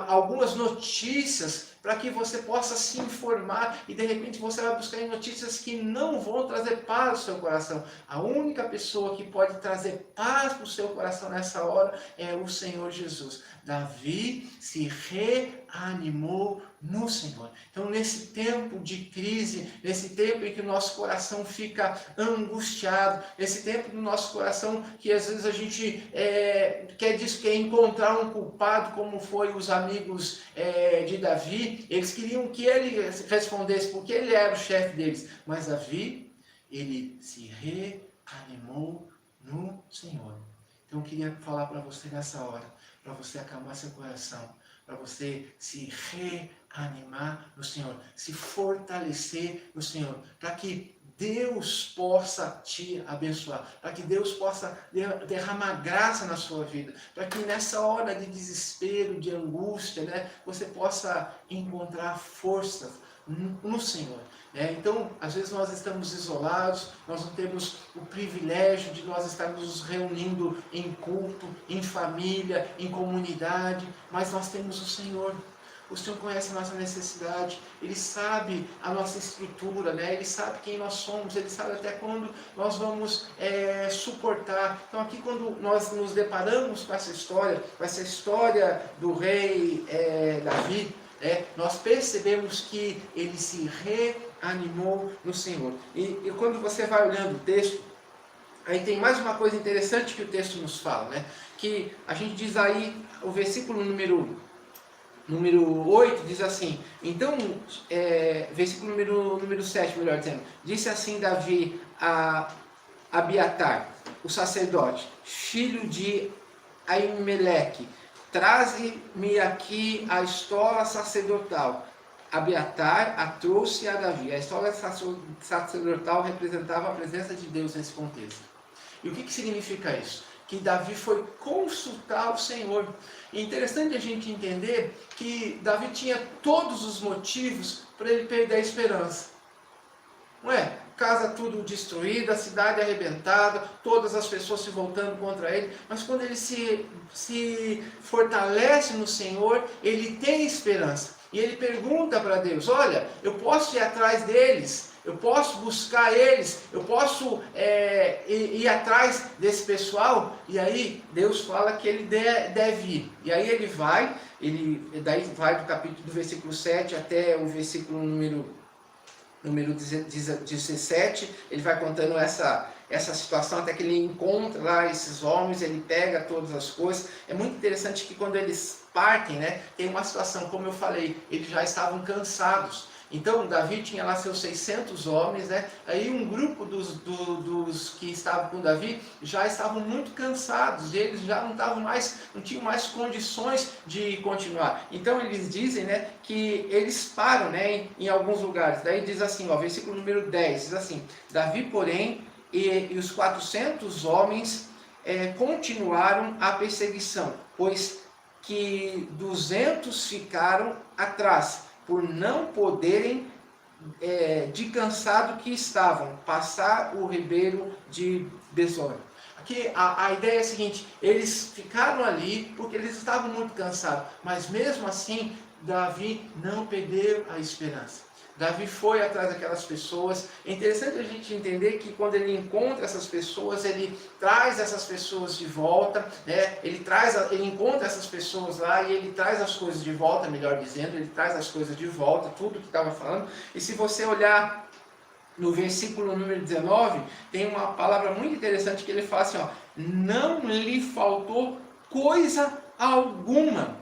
algumas notícias para que você possa se informar e de repente você vai buscar em notícias que não vão trazer paz ao seu coração. A única pessoa que pode trazer paz para o seu coração nessa hora é o Senhor Jesus. Davi se reanimou no Senhor. Então nesse tempo de crise, nesse tempo em que o nosso coração fica angustiado, nesse tempo do nosso coração que às vezes a gente quer encontrar um culpado, como foi os amigos de Davi, eles queriam que ele respondesse, porque ele era o chefe deles, mas Davi, ele se reanimou no Senhor. Então eu queria falar para você nessa hora, para você acalmar seu coração, para você se reanimar no Senhor, se fortalecer no Senhor, para que Deus possa te abençoar, para que Deus possa derramar graça na sua vida, para que nessa hora de desespero, de angústia, né, você possa encontrar forças no Senhor. Então, às vezes nós estamos isolados, nós não temos o privilégio de nós estarmos nos reunindo em culto, em família, em comunidade, mas nós temos o Senhor. O Senhor conhece a nossa necessidade, Ele sabe a nossa estrutura, né? Ele sabe quem nós somos, Ele sabe até quando nós vamos suportar. Então aqui quando nós nos deparamos com essa história do rei Davi, nós percebemos que ele se reanimou no Senhor. E quando você vai olhando o texto, aí tem mais uma coisa interessante que o texto nos fala, né? Que a gente diz aí, o versículo número 8 diz assim, então, versículo número 7, melhor dizendo, disse assim Davi a Abiatar, o sacerdote, filho de Aimeleque, traze-me aqui a estola sacerdotal. Abiatar a trouxe a Davi. A estola sacerdotal representava a presença de Deus nesse contexto. E o que significa isso? Que Davi foi consultar o Senhor. E é interessante a gente entender que Davi tinha todos os motivos para ele perder a esperança. Não é? Casa tudo destruída, a cidade arrebentada, todas as pessoas se voltando contra ele. Mas quando ele se fortalece no Senhor, ele tem esperança. E ele pergunta para Deus, olha, eu posso ir atrás deles, eu posso buscar eles, eu posso ir atrás desse pessoal. E aí Deus fala que ele deve ir. E aí ele vai, daí vai do versículo 7 até o versículo número 17, ele vai contando essa situação até que ele encontra lá esses homens, ele pega todas as coisas. É muito interessante que quando eles partem, né, tem uma situação, como eu falei, eles já estavam cansados. Então Davi tinha lá seus 600 homens, né? Aí um grupo dos que estavam com Davi já estavam muito cansados, eles já não tinham mais condições de continuar. Então eles dizem, né, que eles param, né, em alguns lugares. Daí diz assim, ó, versículo número 10, diz assim: Davi, porém, e os 400 homens continuaram a perseguição, pois que 200 ficaram atrás, por não poderem, de cansado que estavam, passar o ribeiro de Besor. Aqui a ideia é a seguinte: eles ficaram ali porque eles estavam muito cansados, mas mesmo assim Davi não perdeu a esperança. Davi foi atrás daquelas pessoas. É interessante a gente entender que quando ele encontra essas pessoas, ele traz essas pessoas de volta, né? Ele encontra essas pessoas lá e ele traz as coisas de volta, melhor dizendo, ele traz as coisas de volta, tudo que estava falando. E se você olhar no versículo número 19, tem uma palavra muito interessante que ele fala assim, ó: não lhe faltou coisa alguma.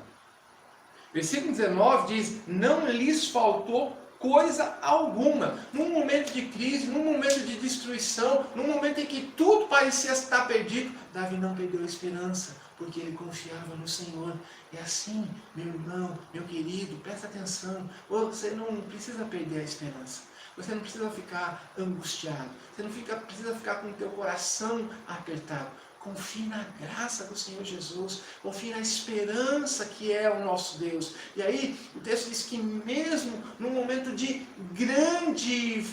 Versículo 19 diz: não lhes faltou coisa alguma. Num momento de crise, num momento de destruição, num momento em que tudo parecia estar perdido, Davi não perdeu a esperança, porque ele confiava no Senhor. E assim, meu irmão, meu querido, presta atenção, você não precisa perder a esperança. Você não precisa ficar angustiado. Você não precisa ficar com o teu coração apertado. Confie na graça do Senhor Jesus. Confie na esperança que é o nosso Deus. E aí, o texto diz que mesmo num momento de grande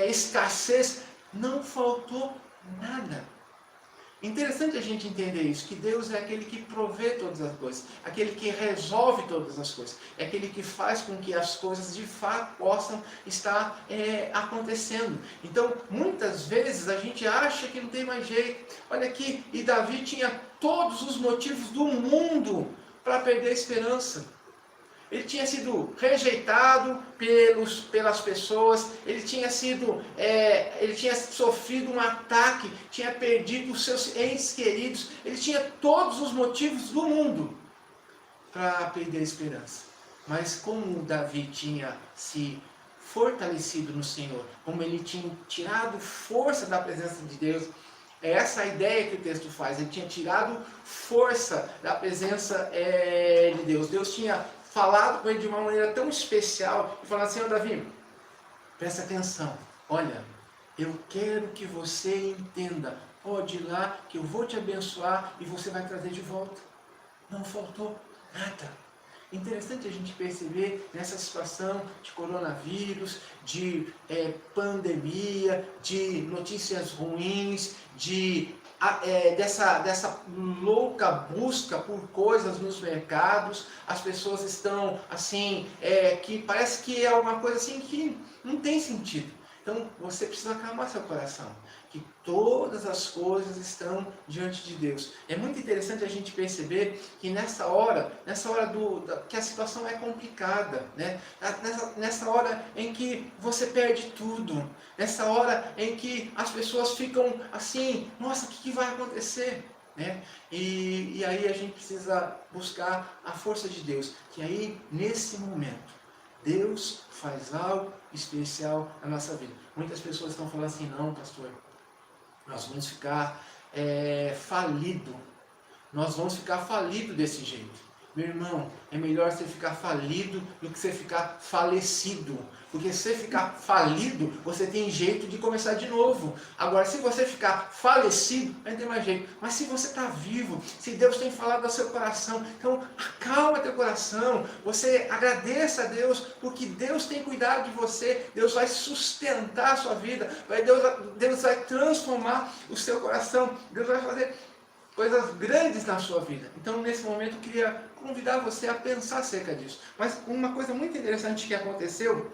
escassez, não faltou nada. Interessante a gente entender isso, que Deus é aquele que provê todas as coisas, aquele que resolve todas as coisas, é aquele que faz com que as coisas de fato possam estar acontecendo. Então, muitas vezes a gente acha que não tem mais jeito. Olha aqui, e Davi tinha todos os motivos do mundo para perder a esperança. Ele tinha sido rejeitado pelas pessoas, ele tinha sofrido um ataque, tinha perdido os seus entes queridos, ele tinha todos os motivos do mundo para perder a esperança. Mas como Davi tinha se fortalecido no Senhor, como ele tinha tirado força da presença de Deus, é essa a ideia que o texto faz. Ele tinha tirado força da presença de Deus. Deus tinha falado com ele de uma maneira tão especial e falado assim: ó, Davi, presta atenção, olha, eu quero que você entenda, pode ir lá que eu vou te abençoar e você vai trazer de volta. Não faltou nada. Interessante a gente perceber nessa situação de coronavírus, de pandemia, de notícias ruins, dessa louca busca por coisas nos mercados. As pessoas estão assim, que parece que é uma coisa assim que não tem sentido. Então você precisa acalmar seu coração, que todas as coisas estão diante de Deus. É muito interessante a gente perceber que nessa hora que a situação é complicada, né? Nessa hora em que você perde tudo, nessa hora em que as pessoas ficam assim: nossa, o que vai acontecer? Né? E aí a gente precisa buscar a força de Deus, que aí nesse momento Deus faz algo especial na nossa vida. Muitas pessoas estão falando assim: não, pastor, nós vamos ficar falido. Nós vamos ficar falido desse jeito. Meu irmão, é melhor você ficar falido do que você ficar falecido. Porque se você ficar falido, você tem jeito de começar de novo. Agora, se você ficar falecido, não tem mais jeito. Mas se você está vivo, se Deus tem falado ao seu coração, então acalma teu coração. Você agradeça a Deus, porque Deus tem cuidado de você. Deus vai sustentar a sua vida. Deus vai transformar o seu coração. Deus vai fazer coisas grandes na sua vida. Então, nesse momento, eu queria convidar você a pensar acerca disso. Mas uma coisa muito interessante que aconteceu,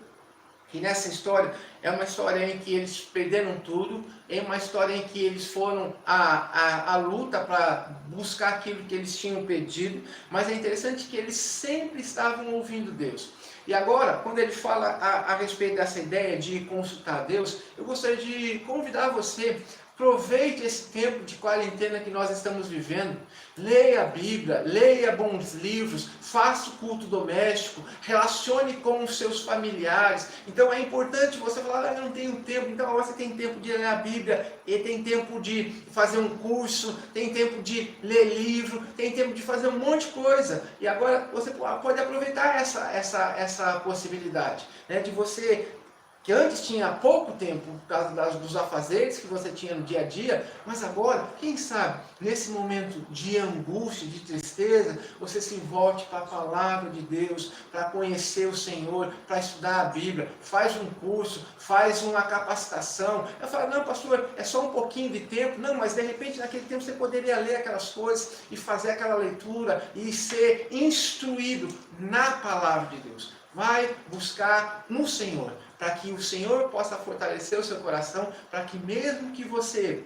que nessa história, é uma história em que eles perderam tudo, é uma história em que eles foram à luta para buscar aquilo que eles tinham perdido, mas é interessante que eles sempre estavam ouvindo Deus. E agora, quando ele fala a respeito dessa ideia de consultar a Deus, eu gostaria de convidar você, aproveite esse tempo de quarentena que nós estamos vivendo, leia a Bíblia, leia bons livros, faça o culto doméstico, relacione com os seus familiares. Então é importante você falar, eu não tenho tempo, então agora você tem tempo de ler a Bíblia, e tem tempo de fazer um curso, tem tempo de ler livro, tem tempo de fazer um monte de coisa. E agora você pode aproveitar essa possibilidade, né, de você, que antes tinha pouco tempo por causa dos afazeres que você tinha no dia a dia, mas agora, quem sabe, nesse momento de angústia, de tristeza, você se volte para a palavra de Deus, para conhecer o Senhor, para estudar a Bíblia, faz um curso, faz uma capacitação. Eu falo, não pastor, é só um pouquinho de tempo. Não, mas de repente naquele tempo você poderia ler aquelas coisas e fazer aquela leitura e ser instruído na palavra de Deus. Vai buscar no Senhor, para que o Senhor possa fortalecer o seu coração, para que mesmo que você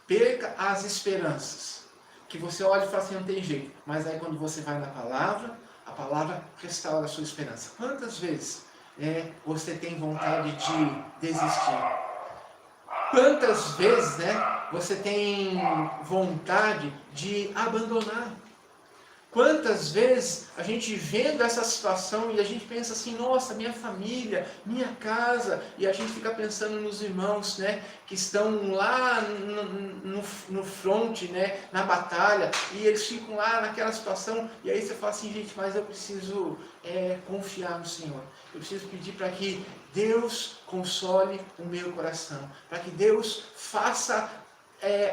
perca as esperanças, que você olhe e fale assim, não tem jeito, mas aí quando você vai na palavra, a palavra restaura a sua esperança. Quantas vezes você tem vontade de desistir? Quantas vezes você tem vontade de abandonar? Quantas vezes a gente vendo essa situação e a gente pensa assim, nossa, minha família, minha casa, e a gente fica pensando nos irmãos, que estão lá no front, na batalha, e eles ficam lá naquela situação, e aí você fala assim, gente, mas eu preciso confiar no Senhor. Eu preciso pedir para que Deus console o meu coração, para que Deus faça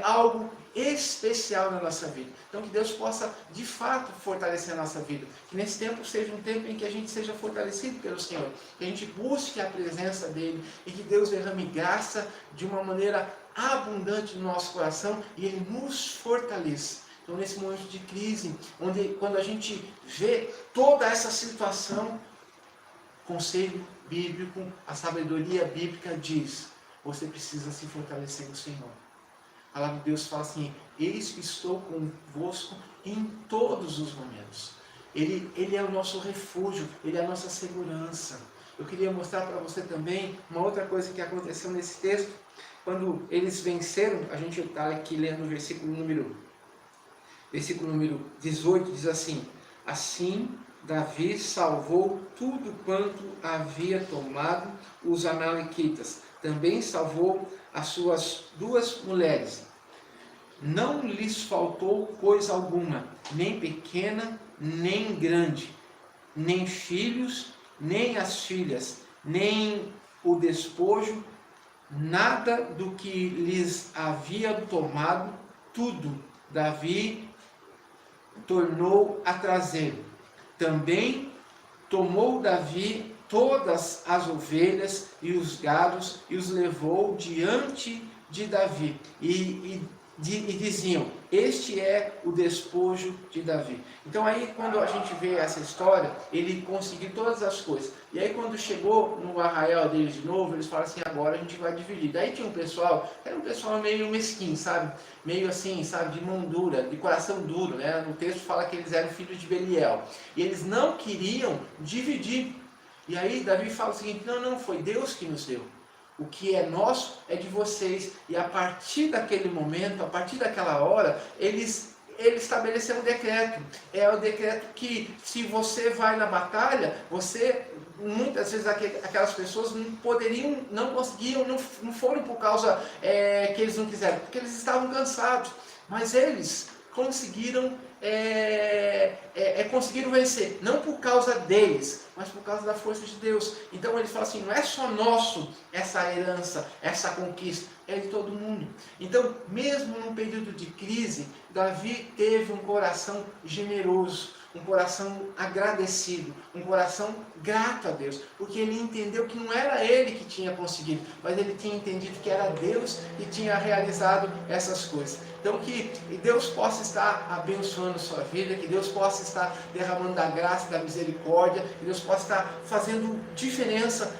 algo especial na nossa vida. Então que Deus possa de fato fortalecer a nossa vida, que nesse tempo seja um tempo em que a gente seja fortalecido pelo Senhor, que a gente busque a presença dEle e que Deus derrame graça de uma maneira abundante no nosso coração e Ele nos fortaleça. Então nesse momento de crise, quando a gente vê toda essa situação, conselho bíblico, a sabedoria bíblica diz, você precisa se fortalecer no Senhor. A palavra de Deus fala assim, eis que estou convosco em todos os momentos. Ele é o nosso refúgio, Ele é a nossa segurança. Eu queria mostrar para você também uma outra coisa que aconteceu nesse texto. Quando eles venceram, a gente está aqui lendo o versículo número 18, diz assim, assim Davi salvou tudo quanto havia tomado os amalequitas. Também salvou as suas 2 mulheres. Não lhes faltou coisa alguma, nem pequena, nem grande, nem filhos, nem as filhas, nem o despojo, nada do que lhes havia tomado, tudo Davi tornou a trazer. Também tomou Davi todas as ovelhas e os gados e os levou diante de Davi. E diziam, este é o despojo de Davi. Então aí quando a gente vê essa história, ele conseguiu todas as coisas. E aí quando chegou no arraial deles de novo, eles falaram assim, agora a gente vai dividir. Daí tinha um pessoal, era um pessoal meio mesquinho, sabe? Meio assim, sabe? De mão dura, de coração duro, No texto fala que eles eram filhos de Beliel. E eles não queriam dividir. E aí Davi fala o seguinte, não, foi Deus que nos deu. O que é nosso é de vocês. E a partir daquele momento, a partir daquela hora, ele estabeleceu um decreto. É o decreto que se você vai na batalha, muitas vezes aquelas pessoas não conseguiam, não foram por causa que eles não quiseram, porque eles estavam cansados. Mas eles conseguiram vencer, não por causa deles, mas por causa da força de Deus. Então ele fala assim, não é só nosso essa herança, essa conquista, é de todo mundo. Então mesmo num período de crise, Davi teve um coração generoso, um coração agradecido, um coração grato a Deus, porque ele entendeu que não era ele que tinha conseguido, mas ele tinha entendido que era Deus que tinha realizado essas coisas. Então que Deus possa estar abençoando a sua vida, que Deus possa estar derramando da graça, da misericórdia, que Deus possa estar fazendo diferença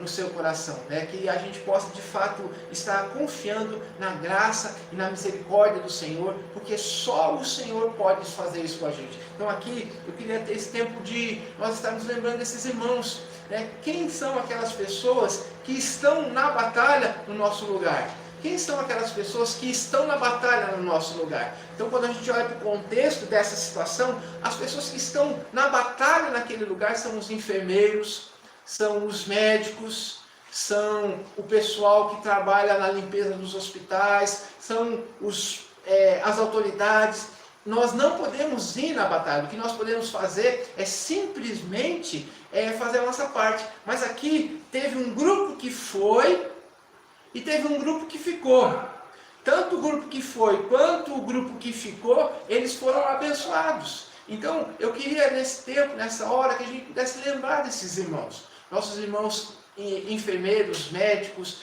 no seu coração, né? Que a gente possa de fato estar confiando na graça e na misericórdia do Senhor, porque só o Senhor pode fazer isso com a gente. Então aqui eu queria ter esse tempo de nós estarmos lembrando desses irmãos, né? Quem são aquelas pessoas que estão na batalha no nosso lugar? Quem são aquelas pessoas que estão na batalha no nosso lugar? Então, quando a gente olha para o contexto dessa situação, as pessoas que estão na batalha naquele lugar são os enfermeiros, são os médicos, são o pessoal que trabalha na limpeza dos hospitais, são as autoridades. Nós não podemos ir na batalha, o que nós podemos fazer é simplesmente fazer a nossa parte. Mas aqui teve um grupo que foi e teve um grupo que ficou. Tanto o grupo que foi quanto o grupo que ficou, eles foram abençoados. Então eu queria nesse tempo, nessa hora, que a gente pudesse lembrar desses irmãos. Nossos irmãos enfermeiros, médicos,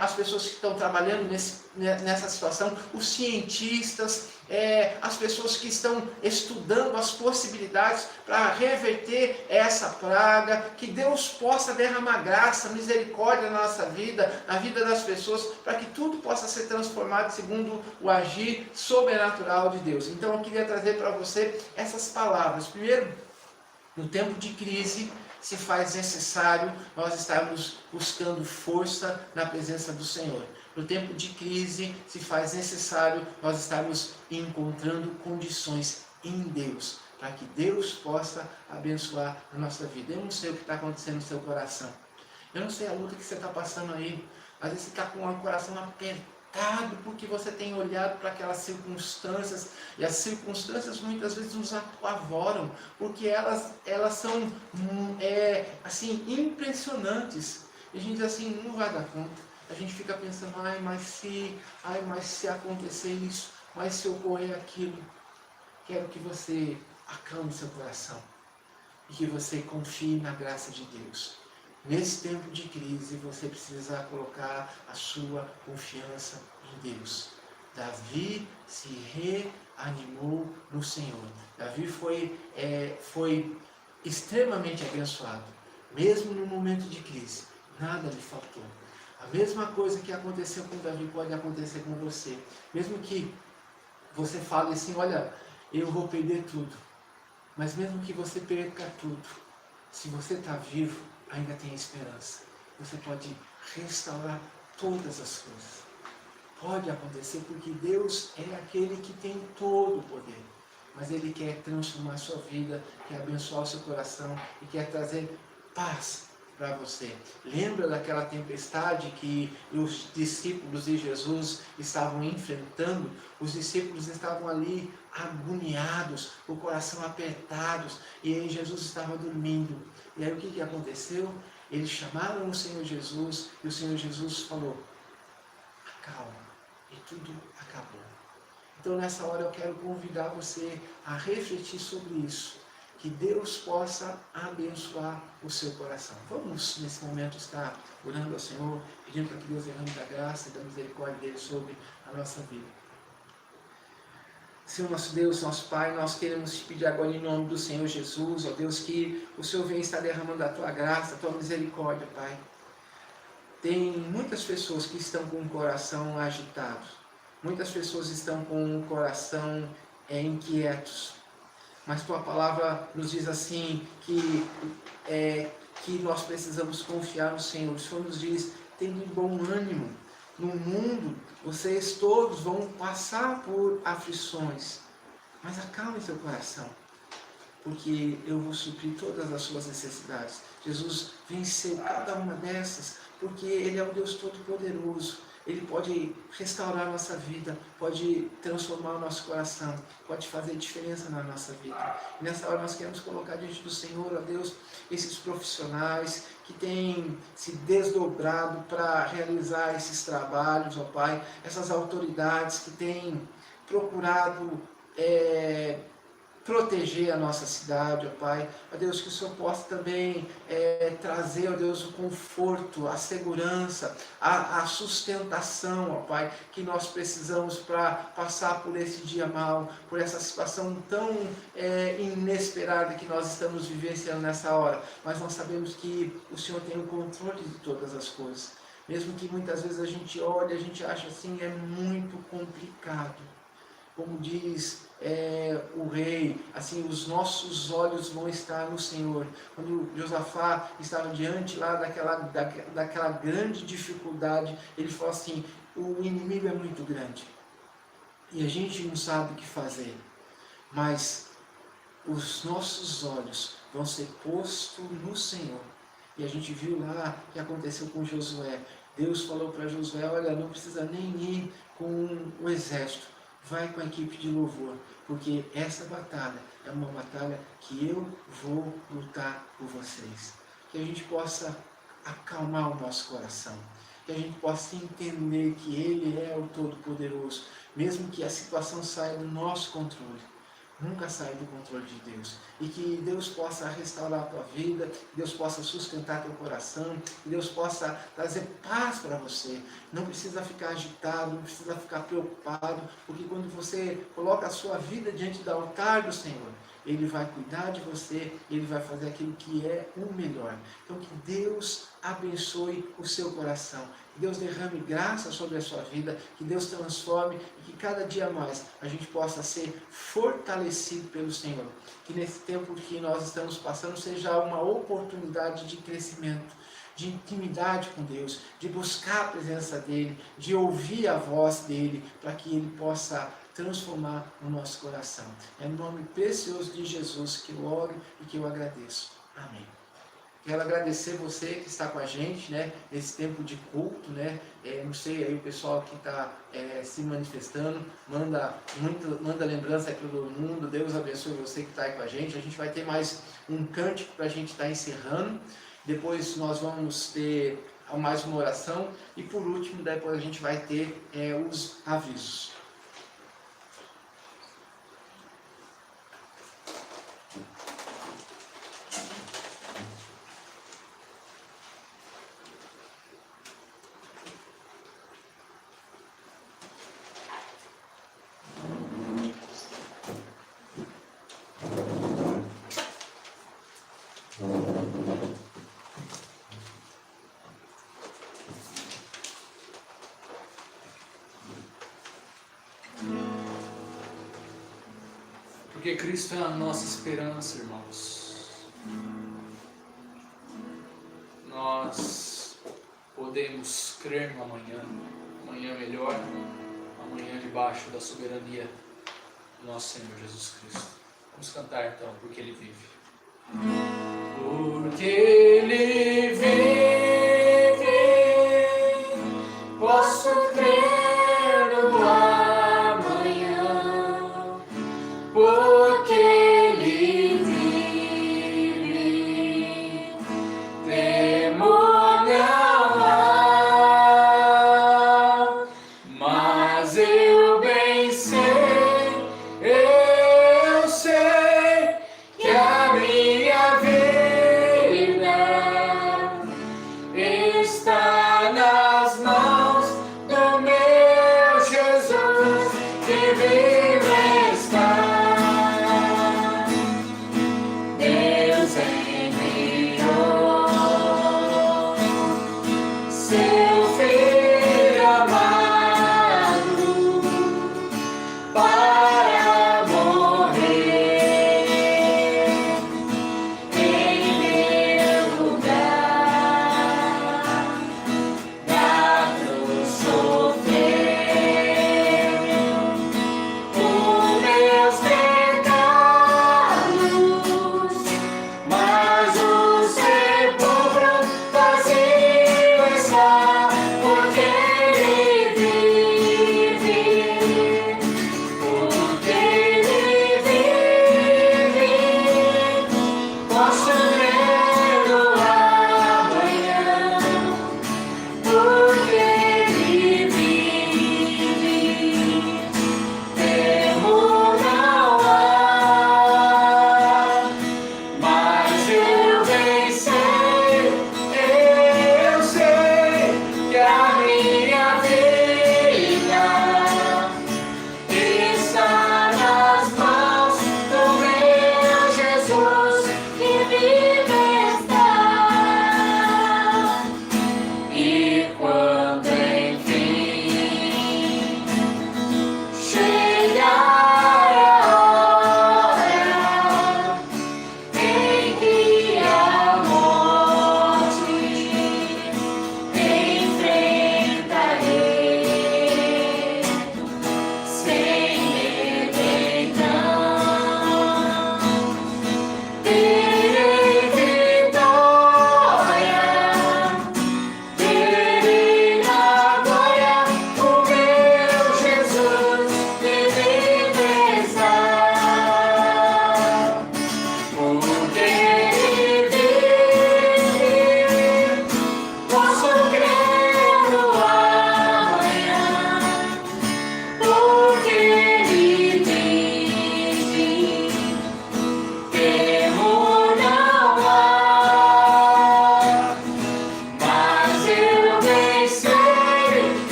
as pessoas que estão trabalhando nessa situação, os cientistas, as pessoas que estão estudando as possibilidades para reverter essa praga, que Deus possa derramar graça, misericórdia na nossa vida, na vida das pessoas, para que tudo possa ser transformado segundo o agir sobrenatural de Deus. Então eu queria trazer para você essas palavras. Primeiro, no tempo de crise, se faz necessário nós estarmos buscando força na presença do Senhor. No tempo de crise, se faz necessário nós estarmos encontrando condições em Deus, para que Deus possa abençoar a nossa vida. Eu não sei o que está acontecendo no seu coração. Eu não sei a luta que você está passando aí. Às vezes você está com o coração apertado, porque você tem olhado para aquelas circunstâncias, e as circunstâncias muitas vezes nos apavoram, porque elas são assim, impressionantes, e a gente diz assim, não vai dar conta. A gente fica pensando, mas se acontecer isso, mas se ocorrer aquilo. Quero que você acalme seu coração, e que você confie na graça de Deus. Nesse tempo de crise, você precisa colocar a sua confiança em Deus. Davi se reanimou no Senhor. Davi foi extremamente abençoado. Mesmo no momento de crise, nada lhe faltou. A mesma coisa que aconteceu com Davi pode acontecer com você. Mesmo que você fale assim, olha, eu vou perder tudo. Mas mesmo que você perca tudo, se você está vivo, ainda tem esperança. Você pode restaurar todas as coisas. Pode acontecer porque Deus é aquele que tem todo o poder. Mas Ele quer transformar a sua vida, quer abençoar o seu coração e quer trazer paz para você. Lembra daquela tempestade que os discípulos de Jesus estavam enfrentando? Os discípulos estavam ali agoniados, o coração apertados, e aí Jesus estava dormindo. E aí o que aconteceu? Eles chamaram o Senhor Jesus, e o Senhor Jesus falou, acalma, e tudo acabou. Então nessa hora eu quero convidar você a refletir sobre isso, que Deus possa abençoar o seu coração. Vamos nesse momento estar orando ao Senhor, pedindo para que Deus derrame da graça e da misericórdia dele sobre a nossa vida. Senhor nosso Deus, nosso Pai, nós queremos te pedir agora em nome do Senhor Jesus, ó Deus, que o Senhor venha estar derramando a tua graça, a tua misericórdia, Pai. Tem muitas pessoas que estão com o coração agitado, muitas pessoas estão com o coração inquietos, mas tua palavra nos diz assim, que nós precisamos confiar no Senhor. O Senhor nos diz, tendo bom ânimo. No mundo, vocês todos vão passar por aflições, mas acalme seu coração, porque eu vou suprir todas as suas necessidades. Jesus venceu cada uma dessas, porque Ele é o Deus Todo-Poderoso. Ele pode restaurar a nossa vida, pode transformar o nosso coração, pode fazer diferença na nossa vida. E nessa hora nós queremos colocar diante do Senhor, ó Deus, esses profissionais que têm se desdobrado para realizar esses trabalhos, ó Pai, essas autoridades que têm procurado proteger a nossa cidade, ó Pai. Ó Deus, que o Senhor possa também trazer, ó Deus, o conforto, a segurança, a sustentação, ó Pai, que nós precisamos para passar por esse dia mal, por essa situação tão inesperada que nós estamos vivenciando nessa hora. Mas nós sabemos que o Senhor tem o controle de todas as coisas. Mesmo que muitas vezes a gente olhe, a gente acha assim, é muito complicado. Como diz o rei, assim, os nossos olhos vão estar no Senhor. Quando Josafá estava diante lá daquela grande dificuldade, ele falou assim, o inimigo é muito grande e a gente não sabe o que fazer, mas os nossos olhos vão ser postos no Senhor. E a gente viu lá o que aconteceu com Josué. Deus falou para Josué, olha, não precisa nem ir com o exército, vai com a equipe de louvor, porque essa batalha é uma batalha que eu vou lutar por vocês. Que a gente possa acalmar o nosso coração, que a gente possa entender que Ele é o Todo-Poderoso, mesmo que a situação saia do nosso controle. Nunca sai do controle de Deus. E que Deus possa restaurar a tua vida, que Deus possa sustentar teu coração, que Deus possa trazer paz para você. Não precisa ficar agitado, não precisa ficar preocupado, porque quando você coloca a sua vida diante do altar do Senhor, Ele vai cuidar de você, Ele vai fazer aquilo que é o melhor. Então que Deus abençoe o seu coração, que Deus derrame graça sobre a sua vida, que Deus transforme e que cada dia mais a gente possa ser fortalecido pelo Senhor. Que nesse tempo que nós estamos passando seja uma oportunidade de crescimento, de intimidade com Deus, de buscar a presença dEle, de ouvir a voz dEle, para que Ele possa transformar o nosso coração. É no nome precioso de Jesus que eu oro e que eu agradeço. Amém. Quero agradecer você que está com a gente, né, nesse tempo de culto, né, não sei, aí o pessoal que está se manifestando, manda lembrança aí para todo mundo, Deus abençoe você que está aí com a gente vai ter mais um cântico para a gente estar encerrando, depois nós vamos ter mais uma oração, e por último, depois a gente vai ter os avisos. Porque Cristo é a nossa esperança, irmãos. Nós podemos crer no amanhã, amanhã melhor, amanhã debaixo da soberania do nosso Senhor Jesus Cristo. Vamos cantar então, porque Ele vive. Porque Ele vive, Posso crer no amanhã, porque Ele vive. Temor não há, mas eu bem sei, eu sei que a minha vida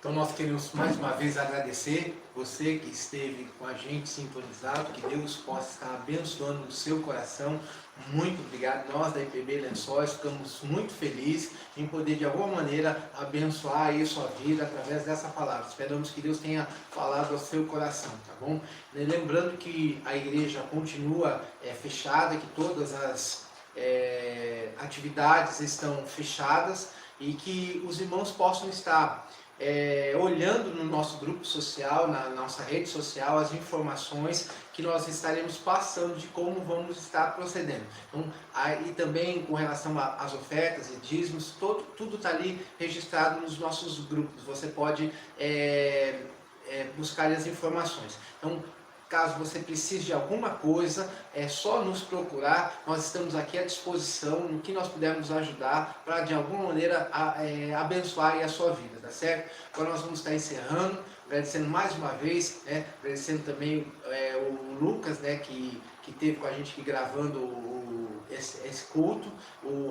Então nós queremos mais uma vez agradecer você que esteve com a gente sintonizado, que Deus possa estar abençoando o seu coração. Muito obrigado. Nós da IPB Lençóis ficamos muito felizes em poder de alguma maneira abençoar aí a sua vida através dessa palavra. Esperamos que Deus tenha falado ao seu coração, tá bom? Lembrando que a igreja continua fechada, que todas as atividades estão fechadas e que os irmãos possam estar olhando no nosso grupo social, na nossa rede social, as informações que nós estaremos passando de como vamos estar procedendo. Então, e também com relação às ofertas e dízimos, tudo está ali registrado nos nossos grupos. Você pode buscar as informações. Então, caso você precise de alguma coisa, é só nos procurar. Nós estamos aqui à disposição no que nós pudermos ajudar para de alguma maneira abençoar a sua vida, tá certo? Agora nós vamos estar encerrando, agradecendo mais uma vez, agradecendo também o Lucas, que esteve com a gente aqui gravando esse culto,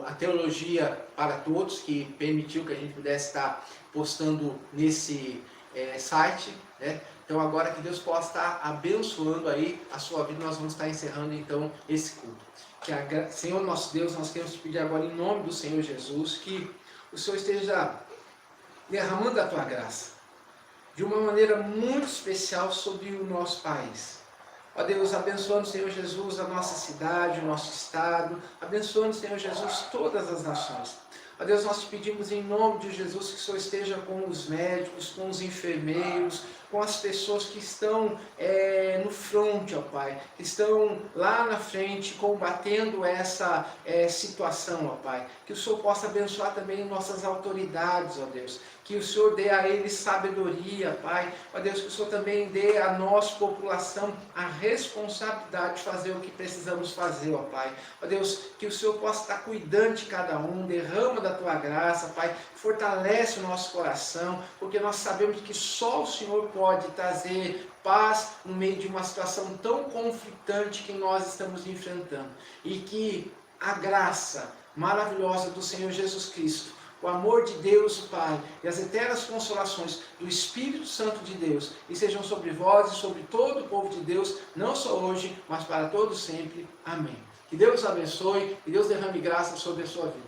a Teologia para Todos, que permitiu que a gente pudesse estar postando nesse site, Então agora que Deus possa estar abençoando aí a sua vida, nós vamos estar encerrando então esse culto. Senhor nosso Deus, nós queremos te pedir agora em nome do Senhor Jesus, que o Senhor esteja derramando a tua graça de uma maneira muito especial sobre o nosso país. Ó Deus, abençoando, Senhor Jesus, a nossa cidade, o nosso estado, abençoando, Senhor Jesus, todas as nações. Ó Deus, nós te pedimos em nome de Jesus que o Senhor esteja com os médicos, com os enfermeiros, com as pessoas que estão no front, ó Pai, que estão lá na frente combatendo essa situação, ó Pai. Que o Senhor possa abençoar também nossas autoridades, ó Deus. Que o Senhor dê a eles sabedoria, Pai. Ó Deus, que o Senhor também dê à nossa população a responsabilidade de fazer o que precisamos fazer, ó Pai. Ó Deus, que o Senhor possa estar cuidando de cada um, derrama da tua graça, Pai. Fortalece o nosso coração, porque nós sabemos que só o Senhor pode trazer paz no meio de uma situação tão conflitante que nós estamos enfrentando. E que a graça maravilhosa do Senhor Jesus Cristo, o amor de Deus o Pai e as eternas consolações do Espírito Santo de Deus estejam sobre vós e sobre todo o povo de Deus, não só hoje, mas para todos sempre. Amém. Que Deus abençoe e Deus derrame graça sobre a sua vida.